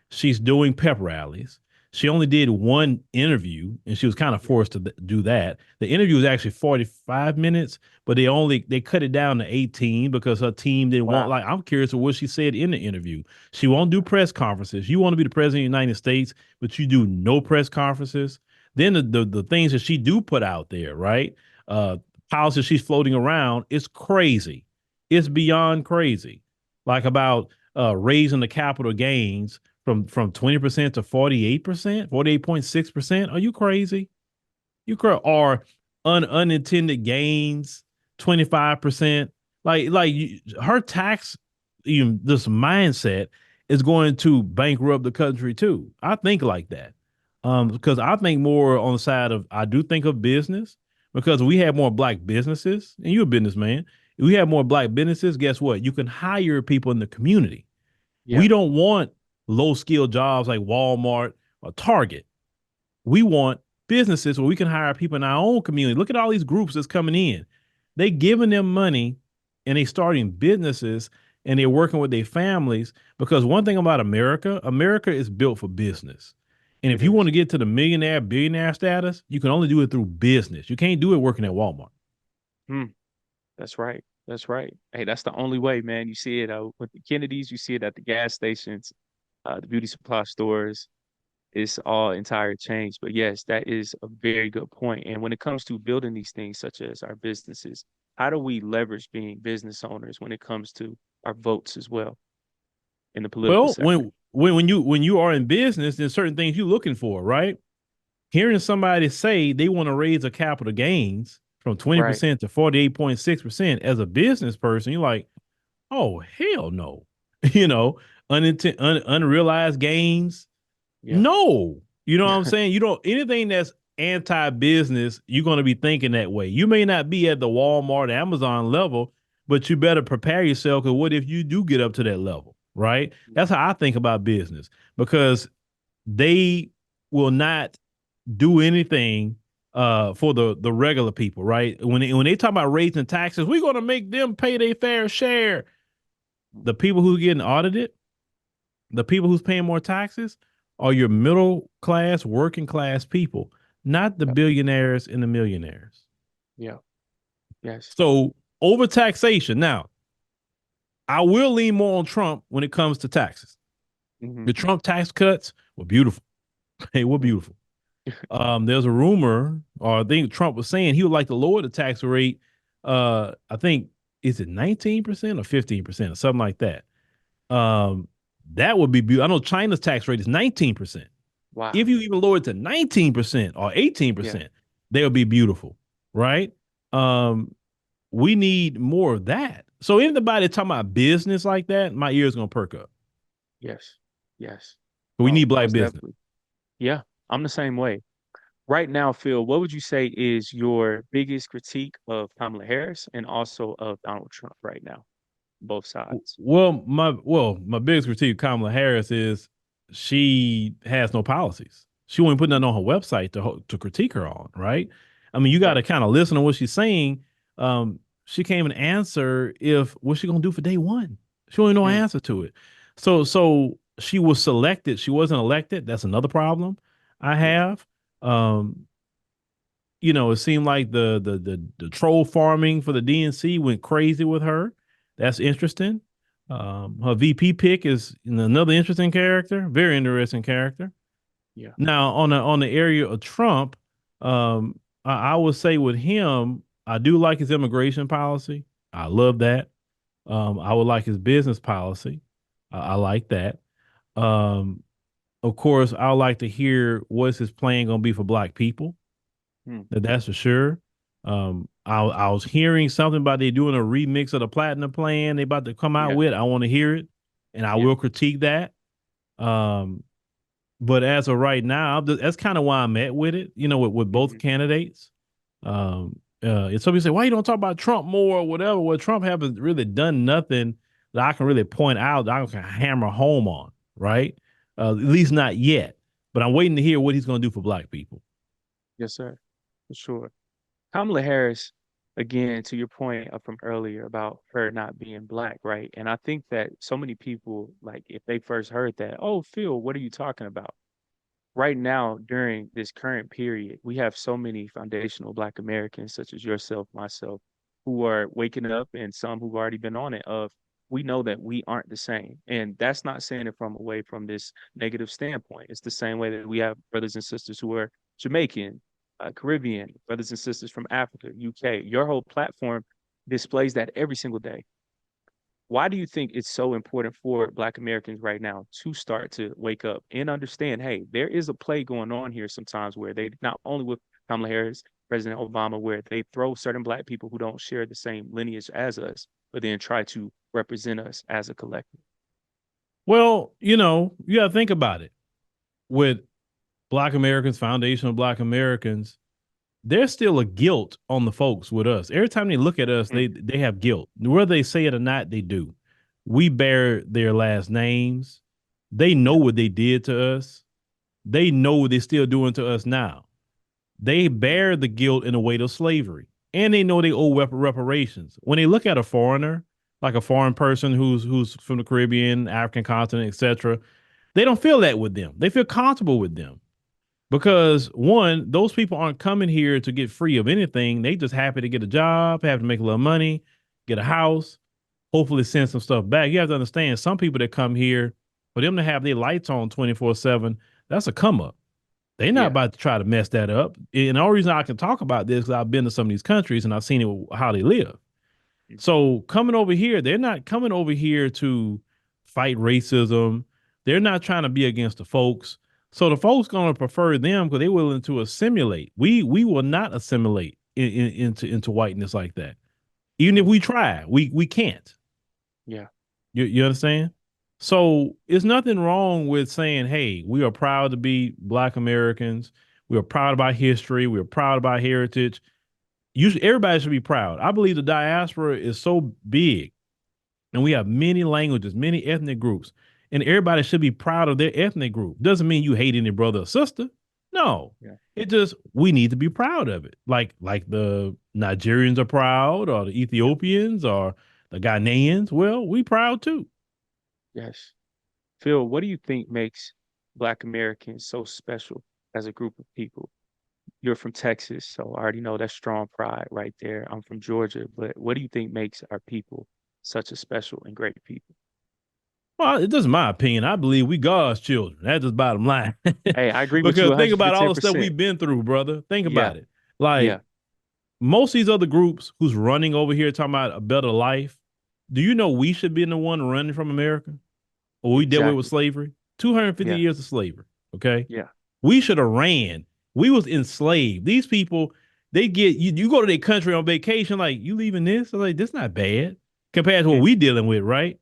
She's doing pep rallies. She only did one interview and she was kind of Yeah. forced to do that. The interview was actually 45 minutes, but they cut it down to 18 because her team didn't want, Wow. like, I'm curious of what she said in the interview. She won't do press conferences. You want to be the president of the United States, but you do no press conferences. Then the things that she do put out there, right? Uh Policies she's floating around, it's crazy. It's beyond crazy. Like about raising the capital gains from 20% to 48%, 48.6%. Are you crazy? Or unintended gains, 25%. Her tax, even this mindset is going to bankrupt the country too. I think like that. Because I think more on the side of, I do think of business, because we have more black businesses, and you're a businessman. If we have more black businesses, guess what? You can hire people in the community. We Yeah. don't want low skill jobs like Walmart or Target. We want businesses where we can hire people in our own community. Look at all these groups that's coming in. They giving them money and they starting businesses and they're working with their families because one thing about America, America is built for business. And if It you want is. to get to the millionaire, billionaire status, you can only do it through business. You can't do it working at Walmart. Hmm. That's right. That's right. Hey, that's the only way, man. You see it with the Kennedys. You see it at the gas stations, the beauty supply stores. It's all entire change. But yes, that is a very good point. And when it comes to building these things, such as our businesses, how do we leverage being business owners when it comes to our votes as well in the political Well, sector? when you are in business, there's certain things you're looking for, right? Hearing somebody say they want to raise a capital gains from Right. 20% to 48.6% as a business person, you're like, oh, hell no. You know, unrealized gains. Yeah. No. You know what I'm saying? You don't, anything that's anti-business, you're going to be thinking that way. You may not be at the Walmart, Amazon level, but you better prepare yourself because what if you do get up to that level, right? That's how I think about business because they will not do anything for the regular people, right? When they talk about raising taxes, we're going to make them pay their fair share. The people who are getting audited, the people who's paying more taxes, are your middle class, working class people, not the Yeah. billionaires and the millionaires. Yeah. Yes. So over taxation. Now, I will lean more on Trump when it comes to taxes. Hmm. The Trump tax cuts were beautiful. They were beautiful. There's a rumor, or I think Trump was saying he would like to lower the tax rate. I think is it 19% or 15% or something like that. Um, that would be beautiful. I know China's tax rate is 19%. If Wow. you even lower it to 19% or Yeah. 18%, they'll be beautiful, right? Um, we need more of that. So anybody talking about business like that, my ears gonna perk up. Yes. Yes. We No, need black most business. definitely. Yeah. I'm the same way. Right now, Phil, what would you say is your biggest critique of Kamala Harris and also of Donald Trump right now? Both sides. My biggest critique of Kamala Harris is she has no policies. She won't put nothing on her website to critique her on, right? I mean, you got Right. to kind of listen to what she's saying. She can't even answer if what's she gonna do for day one. She don't even know an Mm, answer to it. So she was selected. She wasn't elected. That's another problem I yeah. have. Um, it seemed like the troll farming for the DNC went crazy with her. That's interesting. Her VP pick is another interesting character, very interesting character. Yeah. Now on the area of Trump, I would say with him, I do like his immigration policy. I love that. I would like his business policy. I like that. Um, of course, I would like to hear what's his plan going to be for Black people. Mm, That's for sure. I was hearing something about they doing a remix of the Platinum Plan. They about to come out yeah. with. I want to hear it, and I Yeah. will critique that. Um, but as of right now, that's kind of why I'm at with it. With both Hmm. candidates. If somebody say, "Why you don't talk about Trump more or whatever?" Well, Trump haven't really done nothing that I can really point out that I can hammer home on, right? At least not yet. But I'm waiting to hear what he's going to do for Black people. Yes, sir. For sure. Kamala Harris, again, to your point from earlier about her not being black, right? And I think that so many people, like, if they first heard that, oh, Phil, what are you talking about? Right now, during this current period, we have so many foundational Black Americans, such as yourself, myself, who are waking up, and some who've already been on it. Of we know that we aren't the same, and that's not saying it from away from this negative standpoint. It's the same way that we have brothers and sisters who are Jamaican, Caribbean, brothers and sisters from Africa, UK. Your whole platform displays that every single day. Why do you think it's so important for Black Americans right now to start to wake up and understand, hey, there is a play going on here sometimes where they not only with Kamala Harris, President Obama, where they throw certain Black people who don't share the same lineage as us, but then try to represent us as a collective. Well, you got to think about it. With Black Americans, Foundation of Black Americans, there's still a guilt on the folks with us. Every time they look at us, Mm, they have guilt. Whether they say it or not, they do. We bear their last names. They know yeah, what they did to us. They know what they're still doing to us now. They mm, bear the guilt in the weight of slavery. and they know they owe reparations. When they look at a foreigner, like a foreign person who's from the Caribbean, African continent, etc., they don't feel that with them. They feel comfortable with them because one, those people aren't coming here to get free of anything. They just happy to get a job, happy to make a little money, get a house, hopefully send some stuff back. You have to understand some people that come here, for them to have their lights on 24/7, that's a come up. They're not Yeah. about to try to mess that up. And the only reason I can talk about this is I've been to some of these countries and I've seen it, how they live. So coming over here, they're not coming over here to fight racism. They're not trying to be against the folks. So the folks going to prefer them because they're willing to assimilate. We will not assimilate into whiteness like that. Even if we try, we can't. Yeah. You understand? So it's nothing wrong with saying, hey, we are proud to be Black Americans. We are proud of our history. We are proud of our heritage. Everybody should be proud. I believe the diaspora is so big and we have many languages, many ethnic groups, and everybody should be proud of their ethnic group. Doesn't mean you hate any brother or sister. No, Yeah. it just, we need to be proud of it. Like the Nigerians are proud, or the Ethiopians, or the Ghanaians. Well, we proud too. Yes. Phil, what do you think makes Black Americans so special as a group of people? You're from Texas, so I already know that's strong pride right there. I'm from Georgia, but what do you think makes our people such a special and great people? Well, it doesn't my opinion. I believe we God's children. That's just bottom line. Hey, I agree with you Because think about all the stuff 110%. we've been through, brother. Think Yeah, about it. Like yeah, most of these other groups who's running over here talking about a better life, do you know we should be the one running from America? Or we dealt with exactly. slavery? 250 Yeah, years of slavery. Okay. yeah, We should have ran. We was enslaved. These people, they get you go to their country on vacation, like, you leaving this? I'm like, this not bad compared to what yeah, we dealing with, right?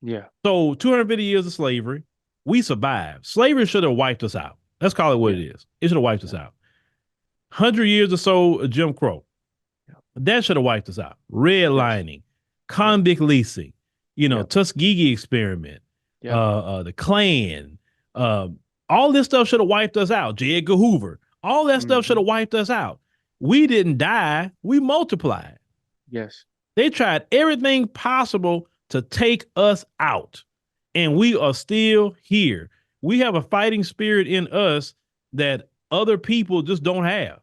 yeah, So 250 years of slavery, we survived. Slavery should have wiped us out. Let's call it what yeah, it is. It should have wiped us yeah, out. 100 years or so of Jim Crow, yeah, that should have wiped us out. yes, Redlining, yeah, convict leasing, yeah, Tuskegee experiment, yeah, the Klan, uh, all this stuff should have wiped us out. J. Edgar Hoover, all that stuff should hmm, have wiped us out. We didn't die, we multiplied. yes, They tried everything possible to take us out, and we are still here. We have a fighting spirit in us that other people just don't have,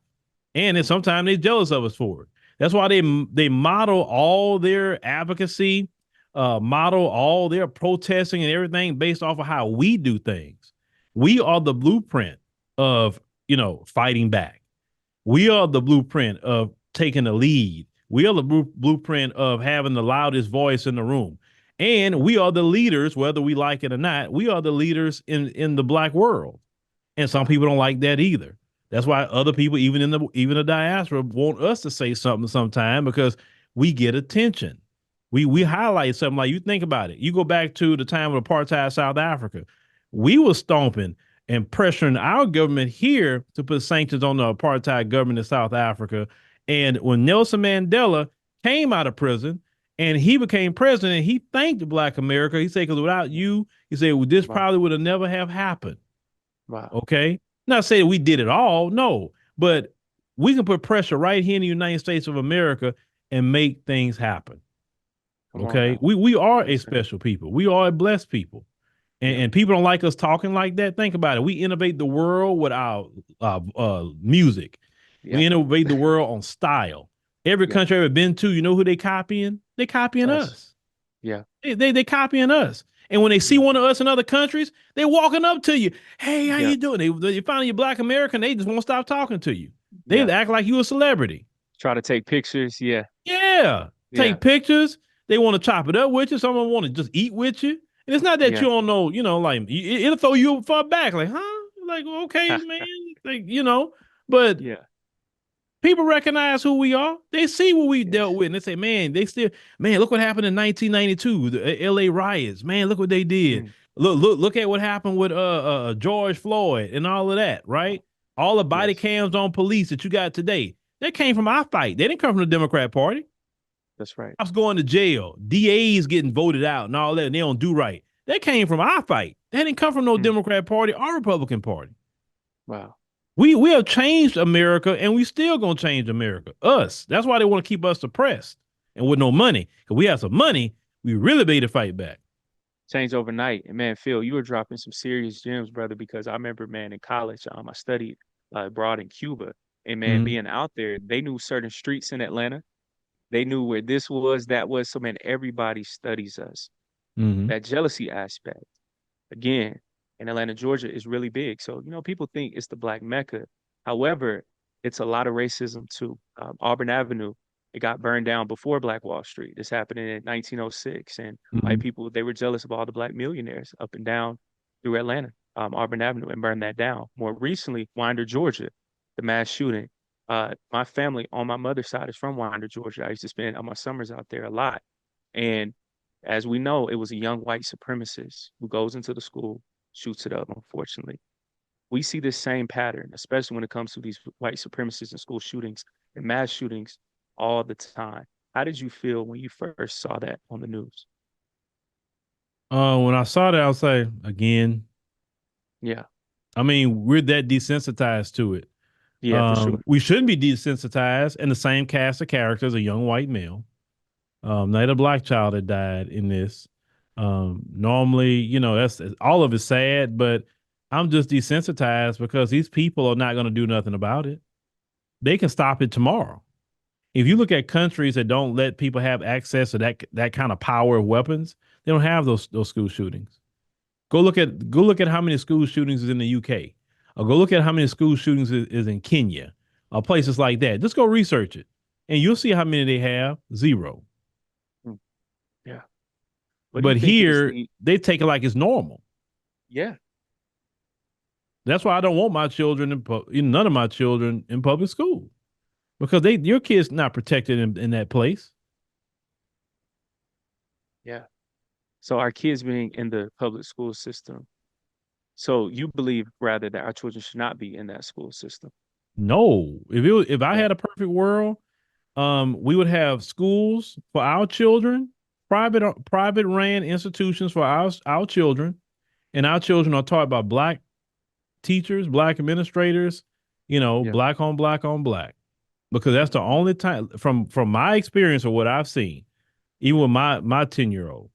and then sometimes they're jealous of us for it. That's why they model all their advocacy, model all their protesting and everything based off of how we do things. We are the blueprint of fighting back. We are the blueprint of taking the lead. We are the blueprint of having the loudest voice in the room. And we are the leaders, whether we like it or not. We are the leaders in the Black world. And some wow, people don't like that either. That's why other people, even the diaspora, want us to say something sometime because we get attention. We highlight something. Like, you think about it. You go back to the time of apartheid South Africa. We were stomping and pressuring our government here to put sanctions on the apartheid government in South Africa. And when Nelson Mandela came out of prison and he became president, he thanked Black America. He said, because without you, he said, well, this wow, probably would have never have happened. wow, Okay. Not saying we did it all. No, but we can put pressure right here in the United States of America and make things happen. come on Okay. now. We are a Yes, sir. special people. We are a blessed people. Yeah, And people don't like us talking like that. Think about it. We innovate the world with our music. We yeah, innovate the world on style. Every yeah, country I've ever been to, you know who they copying? They copying us, us. yeah, They copying us. And when they see yeah, one of us in other countries, they walking up to you. Hey, how yeah, you doing? They find you Black American, they just won't stop talking to you. They yeah. act like you a celebrity. Try to take pictures. Yeah, Yeah. yeah, Take pictures. They want to chop it up with you. Someone want to just eat with you. And it's not that yeah, you don't know, like it'll throw you far back, like, huh? Like, okay, man. Like, but yeah, people recognize who we are. They see what we dealt yes, with, and they say, "Man, look what happened in 1992, the L.A. riots. Man, look what they did. mm, Look at what happened with George Floyd and all of that, right? All the body yes, cams on police that you got today, they came from our fight. They didn't come from the Democrat Party. that's right. Cops going to jail, DAs getting voted out, and all that, and they don't do right. They came from our fight. They didn't come from no Mm, Democrat Party or Republican Party. wow. We have changed America, and we still gonna change America. Us. That's why they want to keep us suppressed and with no money. Because we have some money, we really be to fight back. Change overnight. And man, Phil, you were dropping some serious gems, brother, because I remember, man, in college, I studied abroad in Cuba. And man, Mm-hmm. being out there, they knew certain streets in Atlanta. They knew where this was, that was. So man, everybody studies us. Mm-hmm. That jealousy aspect, again, in Atlanta, Georgia, is really big. So, people think it's the Black Mecca. However, it's a lot of racism too. Auburn Avenue, it got burned down before Black Wall Street. This happened in 1906, and white Mm-hmm. people, they were jealous of all the Black millionaires up and down through Atlanta, Auburn Avenue, and burned that down. More recently, Winder, Georgia, the mass shooting. My family on my mother's side is from Winder, Georgia. I used to spend my summers out there a lot. And as we know, it was a young white supremacist who goes into the school, shoots it up, unfortunately. We see this same pattern, especially when it comes to these white supremacists and school shootings and mass shootings all the time. How did you feel when you first saw that on the news? When I saw that, I was like, again, Yeah, I mean, we're that desensitized to it. yeah, for sure. We shouldn't be desensitized. And the same cast of characters, a young white male, not a black child that died in this. Normally, that's all of it's sad, but I'm just desensitized because these people are not going to do nothing about it. They can stop it tomorrow. If you look at countries that don't let people have access to that kind of power of weapons, they don't have those school shootings. Go look at how many school shootings is in the UK. Or go look at how many school shootings is in Kenya or places like that. Just go research it. And you'll see how many they have. Zero. Mm, yeah. What do you But think is here the, they take it like it's normal. yeah, That's why I don't want my children none of my children in public school. Because your kids not protected in that place. yeah. So our kids being in the public school system. So you believe rather that our children should not be in that school system. No. If I Yeah, had a perfect world, we would have schools for our children, private ran institutions for our children, and our children are taught by black teachers, black administrators, yeah. black on black, because that's the only time from my experience or what I've seen, even with my 10-year-old,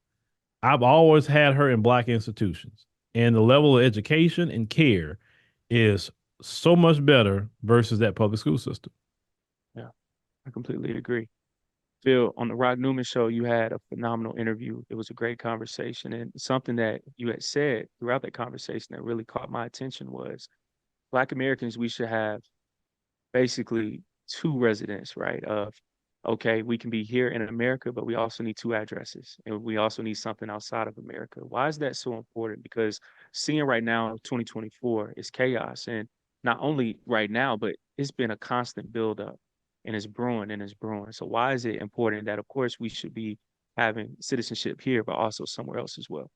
I've always had her in black institutions, and the level of education and care is so much better versus that public school system. Yeah, I completely agree. Phil, on the Rod Newman show, you had a phenomenal interview. It was a great conversation. And something that you had said throughout that conversation that really caught my attention was Black Americans, we should have basically two residents, right? Of, okay, we can be here in America, but we also need two addresses and we also need something outside of America. Why is that so important? Because seeing right now, 2024 is chaos. And not only right now, but it's been a constant buildup and it's brewing and it's brewing. So why is it important that, of course, we should be having citizenship here, but also somewhere else as well?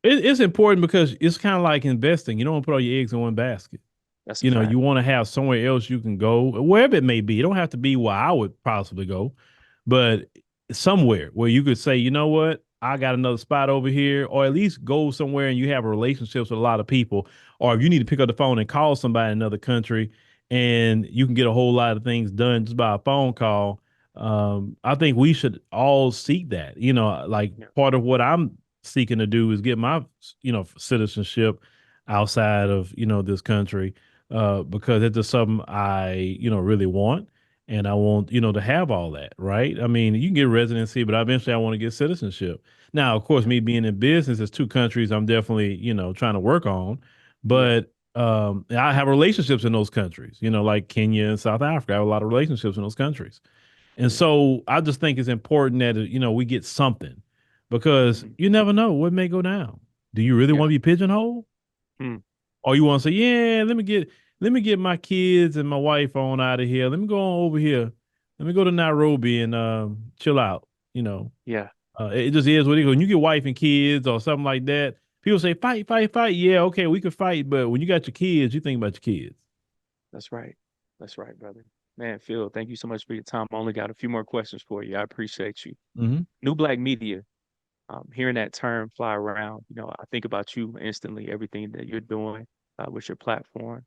It's important because it's kind of like investing. You don't want to put all your eggs in one basket. That's a fact. You want to have somewhere else you can go, wherever it may be. It don't have to be where I would possibly go, but somewhere where you could say, you know what, I got another spot over here, or at least go somewhere and you have relationships with a lot of people. Or if you need to pick up the phone and call somebody in another country and you can get a whole lot of things done just by a phone call. I think we should all seek that. Like Yeah. part of what I'm seeking to do is get my, citizenship outside of, this country, because it's just something I, really want. And I want, to have all that, right? I mean, you can get residency, but eventually I want to get citizenship. Now, of course, Yeah. me being in business, there's two countries I'm definitely, trying to work on. Yeah. But I have relationships in those countries, like Kenya and South Africa. I have a lot of relationships in those countries. And Yeah. so I just think it's important that, we get something because Mhm. you never know what may go down. Do you really Yeah. want to be pigeonholed? Mm. Or you want to say, yeah, let me get my kids and my wife on out of here. Let me go on over here. Let me go to Nairobi and chill out. You know, Yeah. it just is what it is. When you get wife and kids or something like that, people say fight, fight, fight. Yeah, okay, we could fight, but when you got your kids, you think about your kids. That's right. That's right, brother. Man, Phil, thank you so much for your time. I only got a few more questions for you. I appreciate you. Mm-hmm. New Black Media, hearing that term fly around, I think about you instantly, everything that you're doing with your platform.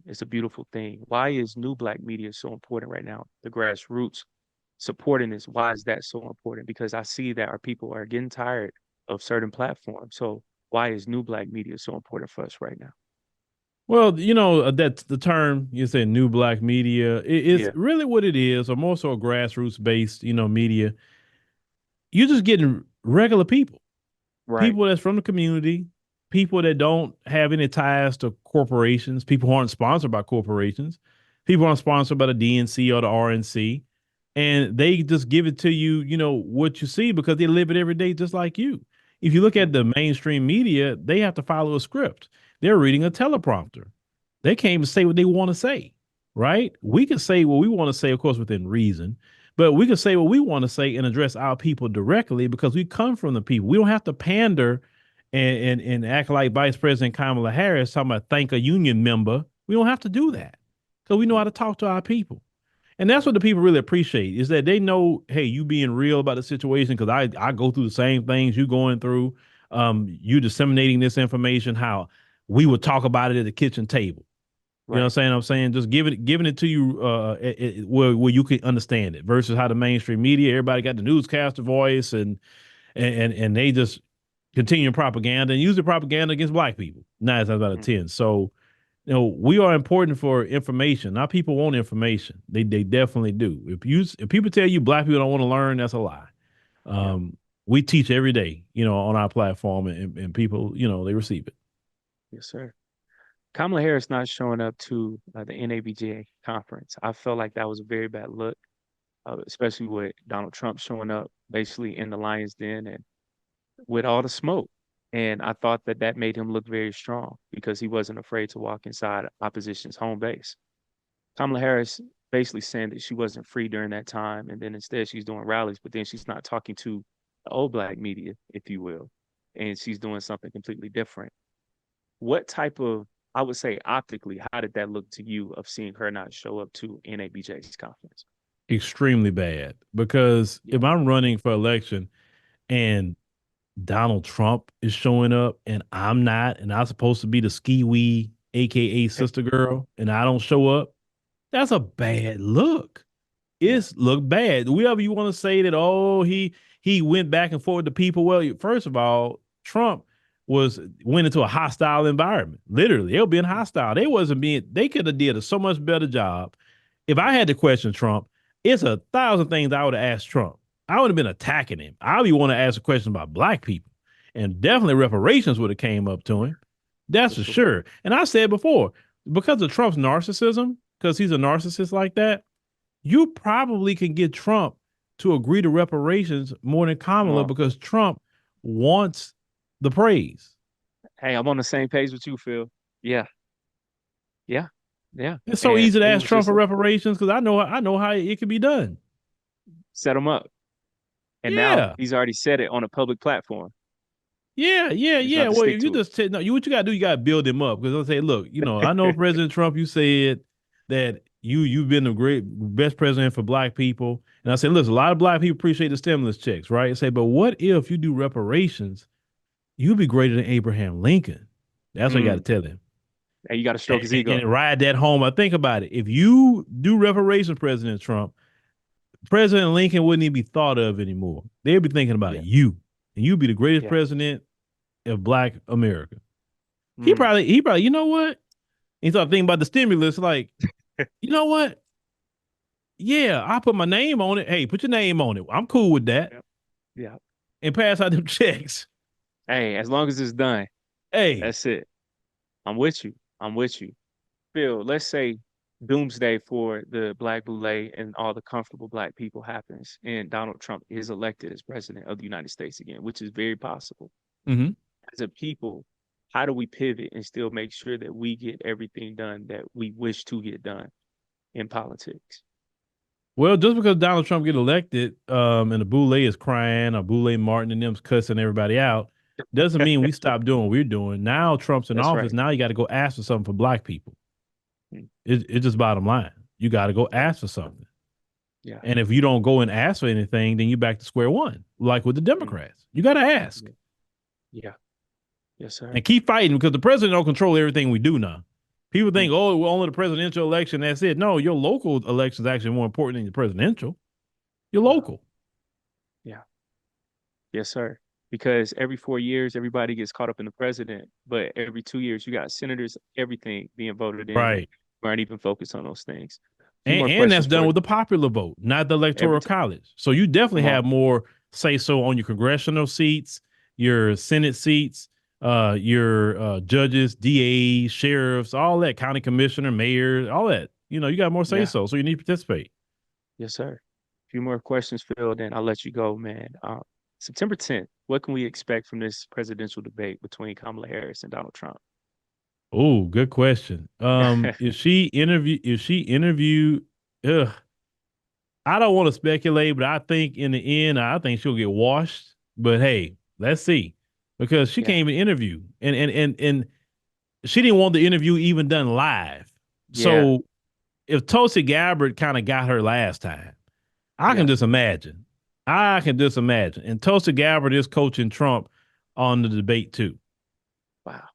It's a beautiful thing. Why is new black media so important right now? The grassroots supporting this. Why is that so important? Because I see that our people are getting tired of certain platforms. So why is new black media so important for us right now? Well, that's the term you said, new black media. It's Yeah, really what it is, or more so grassroots based, media. You're just getting regular people, right. people that's from the community, people that don't have any ties to corporations, people who aren't sponsored by corporations, people who aren't sponsored by the DNC or the RNC. And they just give it to you, what you see because they live it every day just like you. If you look at the mainstream media, they have to follow a script. They're reading a teleprompter. They can't even say what they want to say, right? We can say what we want to say, of course, within reason, but we can say what we want to say and address our people directly because we come from the people. We don't have to pander and act like Vice President Kamala Harris talking about thank a union member. We don't have to do that because we know how to talk to our people. And that's what the people really appreciate is that they know, hey, you being real about the situation because I go through the same things you going through. You disseminating this information, how we would talk about it at the kitchen table. You know what Right. I'm saying? Just giving it to you where you can understand it versus how the mainstream media, everybody got the newscaster voice and they just continue propaganda and use the propaganda against black people. 9 times out of 10. So we are important for information. Our people want information. They definitely do. If people tell you black people don't want to learn, that's a lie. Yeah. We teach every day, on our platform, and people, they receive it. Yes, sir. Kamala Harris not showing up to the NABJ conference. I felt like that was a very bad look, especially with Donald Trump showing up basically in the lion's den and with all the smoke. And I thought that that made him look very strong because he wasn't afraid to walk inside opposition's home base. Kamala Harris basically saying that she wasn't free during that time, and then instead she's doing rallies, but then she's not talking to the old black media, if you will, and she's doing something completely different. What type of, I would say optically, how did that look to you of seeing her not show up to NABJ's conference? Extremely bad because Yeah. if I'm running for election and Donald Trump is showing up and I'm not, and I'm supposed to be the ski wee, aka sister girl, and I don't show up, that's a bad look. Yeah. It's look bad. Whoever you want to say that, oh, he went back and forth to people. Well, first of all, Trump went into a hostile environment. Literally, they were being hostile. They could have did a so much better job. If I had to question Trump, it's 1,000 things I would have asked Trump. I would have been attacking him. I would want to ask a question about black people. And definitely reparations would have came up to him. That's For for sure. sure. And I said before, because of Trump's narcissism, because he's a narcissist like that, you probably can get Trump to agree to reparations more than Come Kamala on. because Trump wants the praise. Hey, I'm on the same page with you, Phil. Yeah. Yeah. Yeah. It's so And easy to it ask was Trump just for a reparations because I know how it can be done. set him up. And now Yeah. he's already said it on a public platform. Yeah, yeah, You just yeah. have to Well, stick if you to it. just no, what you gotta do, you gotta build him up because I'll say, look, I know President Trump, you said that you've been the great best president for black people. And I said, listen, a lot of black people appreciate the stimulus checks, right? I say, but what if you do reparations? You'll be greater than Abraham Lincoln. That's what you got to Mm. tell him. And you got to stroke And, his ego. and ride that home. I think about it. If you do reparations, President Trump, President Lincoln wouldn't even be thought of anymore. They'd be thinking about Yeah. you, and you'd be the greatest Yeah. president of Black America. Mm. You know what? He started thinking about the stimulus, like, you know what? Yeah, I put my name on it. Hey, put your name on it. I'm cool with that. Yeah. Yeah. And pass out them checks. Hey, as long as it's done, Hey, that's it. I'm with you. I'm with you. Phil, let's say doomsday for the Black Boule and all the comfortable Black people happens, and Donald Trump is elected as president of the United States again, which is very possible. mm-hmm. As a people, how do we pivot and still make sure that we get everything done that we wish to get done in politics? Well, just because Donald Trump get elected, and the Boule is crying, or Boule Martin and them's cussing everybody out, doesn't mean we stop doing what we're doing. Now Trump's in That's office. right. Now you got to go ask for something for black people. Mm. It's just bottom line. You got to go ask for something. Yeah. And if you don't go and ask for anything, then you're back to square one, like with the Mm. Democrats. You got to ask Yeah. Yeah. Yes, sir. and keep fighting because the president don't control everything we do now. People Mm, think, oh, well, only the presidential election, that's it. No, your local election is actually more important than the presidential. Your wow. local. Yeah. Yes, sir. Because every 4 years, everybody gets caught up in the president, but every 2 years, you got senators, everything being voted in, and Right. we aren't even focused on those things. A few more And that's questions done for with the popular vote, not the every electoral time. college. So you definitely Come on. have more say so on your congressional seats, your Senate seats, your judges, DAs, sheriffs, all that, county commissioner, mayor, all that. You got more say Yeah. so. So you need to participate. Yes, sir. A few more questions, Phil, then I'll let you go, man. September 10th, what can we expect from this presidential debate between Kamala Harris and Donald Trump? Oh, good question. If she interview, ugh, I don't want to speculate, but I think in the end, I think she'll get washed. But hey, let's see, because she Yeah. can't even interview, and she didn't want the interview even done live. Yeah. So if Tulsi Gabbard kind of got her last time, I can Yeah. just imagine. I can just imagine. And Tulsi Gabbard is coaching Trump on the debate too. Wow.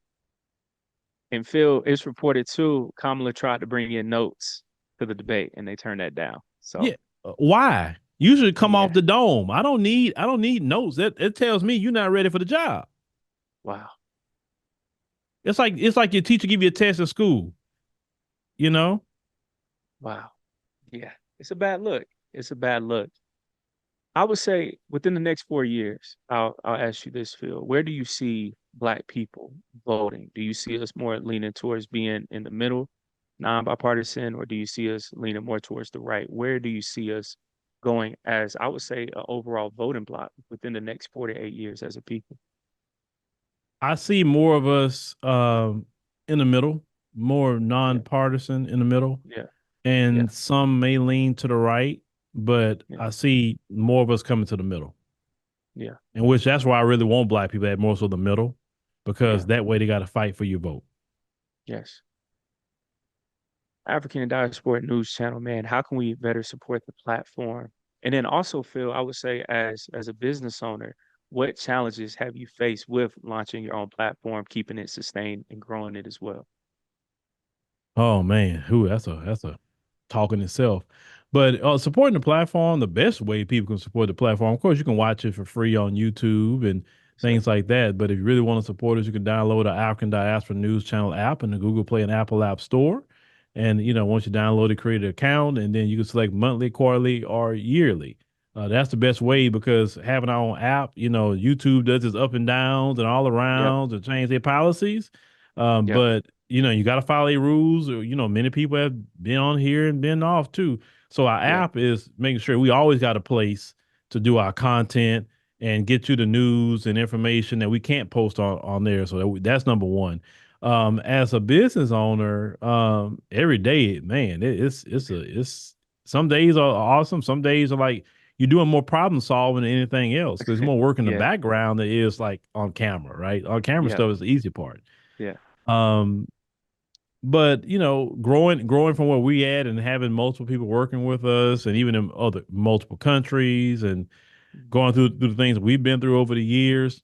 And Phil, it's reported too, Kamala tried to bring in notes to the debate and they turned that down. Yeah. So, Why? You should come off yeah. the dome. I don't need notes. That it tells me you're not ready for the job. Wow. It's like your teacher give you a test in school, you know? Wow. Yeah. It's a bad look. It's a bad look. I would say within the next 4 years, I'll ask you this, Phil. Where do you see Black people voting? Do you see us more leaning towards being in the middle, non-bipartisan, or do you see us leaning more towards the right? Where do you see us going as, I would say, an overall voting bloc within the next 4 to 8 years as a people? I see more of us in the middle, more Yeah, nonpartisan in the middle, yeah, yeah, and some may lean to the right, but yeah, I see more of us coming to the middle. yeah, In which that's why I really want black people at more so the middle, yeah, because that way they got to fight for your vote. yes. African and Diaspora News Channel, man, how can we better support the platform? And then also, Phil, I would say as a business owner, what challenges have you faced with launching your own platform, keeping it sustained and growing it as well? Oh man, who that's a talk in itself. But supporting the platform, the best way people can support the platform, of course, you can watch it for free on YouTube and Sir. things like that. But if you really want to support us, you can download the African Diaspora News Channel app in the Google Play and Apple App Store. And once you download it, create an account, and then you can select monthly, quarterly, or yearly. That's the best way because having our own app, YouTube does its up and downs and all Yep, arounds and change their policies. yep, But you got to follow the rules. Or, many people have been on here and been off too. So our yeah, app is making sure we always got a place to do our content and get you the news and information that we can't post on there. So that's number one. As a business owner, every day, man, it's some days are awesome. Some days are like you're doing more problem solving than anything else because there's more work in the yeah, background that is like on camera, right? On camera yeah, stuff is the easy part. yeah, Um, but growing from where we at and having multiple people working with us and even in other multiple countries and mhm, going through the things we've been through over the years,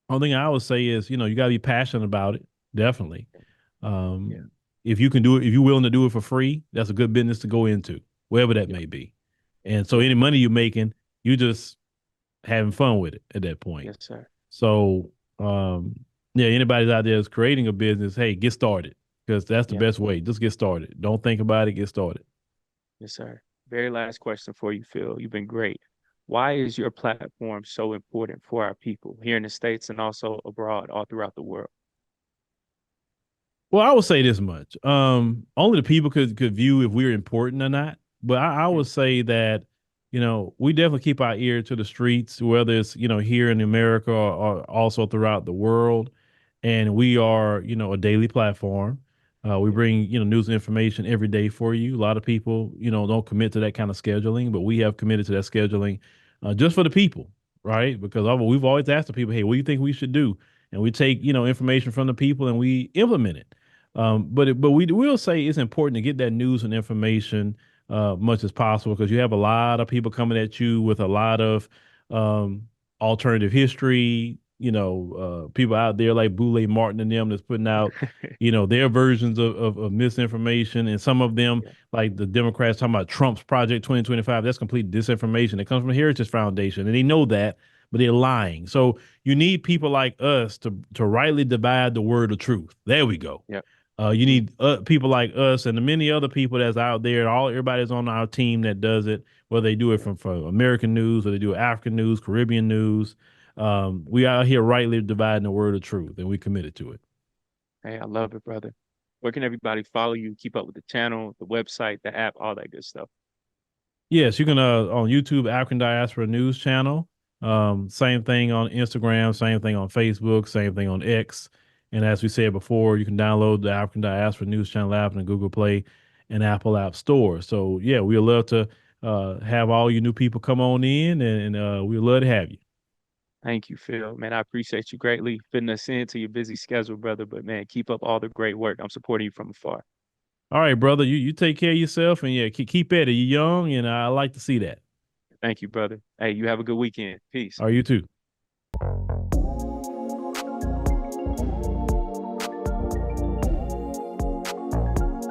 only thing I would say is, you got to be passionate about it. Definitely. yeah, Um, if you can do it, if you're willing to do it for free, that's a good business to go into, wherever that yeah, may be. And so yeah, any money you're making, you just having fun with it at that point. yes, sir. So, yeah, anybody's out there that's creating a business, hey, get started because that's the Yeah, best way. Just get started. Don't think about it. Get started. yes, sir. Very last question for you, Phil. You've been great. Why is your platform so important for our people here in the States and also abroad, all throughout the world? Well, I would say this much. Only the people could view if we're important or not. But I Mm, would say that, we definitely keep our ear to the streets, whether it's, here in America or also throughout the world. And we are, a daily platform. We yeah, bring, news and information every day for you. A lot of people, don't commit to that kind of scheduling, but we have committed to that scheduling just for the people, right? Because we've always asked the people, hey, what do you think we should do? And we take, information from the people and we implement it. But we will say it's important to get that news and information much as possible because you have a lot of people coming at you with a lot of um, alternative history, people out there like Boule Martin and them that's putting out, their versions of misinformation. And some of them, Yeah, like the Democrats talking about Trump's Project 2025, that's complete disinformation. It comes from Heritage Foundation, and they know that, but they're lying. So you need people like us to rightly divide the word of truth. There we go. yeah. You Hmm. need people like us and the many other people that's out there. Everybody's on our team that does it, whether they do it Yeah. from American news or they do African news, Caribbean news. We out here rightly dividing the word of truth, and we committed to it. Hey, I love it, brother. Where can everybody follow you, keep up with the channel, the website, the app, all that good stuff? Yes, you can on YouTube, African Diaspora News Channel. Same thing on Instagram, same thing on Facebook, same thing on X. And as we said before, you can download the African Diaspora News Channel app in the Google Play and Apple App Store. So yeah, we'd love to have all you new people come on in, and we'd love to have you. Thank you, Phil. Man, I appreciate you greatly fitting us into your busy schedule, brother. But man, keep up all the great work. I'm supporting you from afar. All right, brother, you take care of yourself, and yeah, keep at it. You're young, and I like to see that. Thank you, brother. Hey, you have a good weekend. Peace. All right, you too.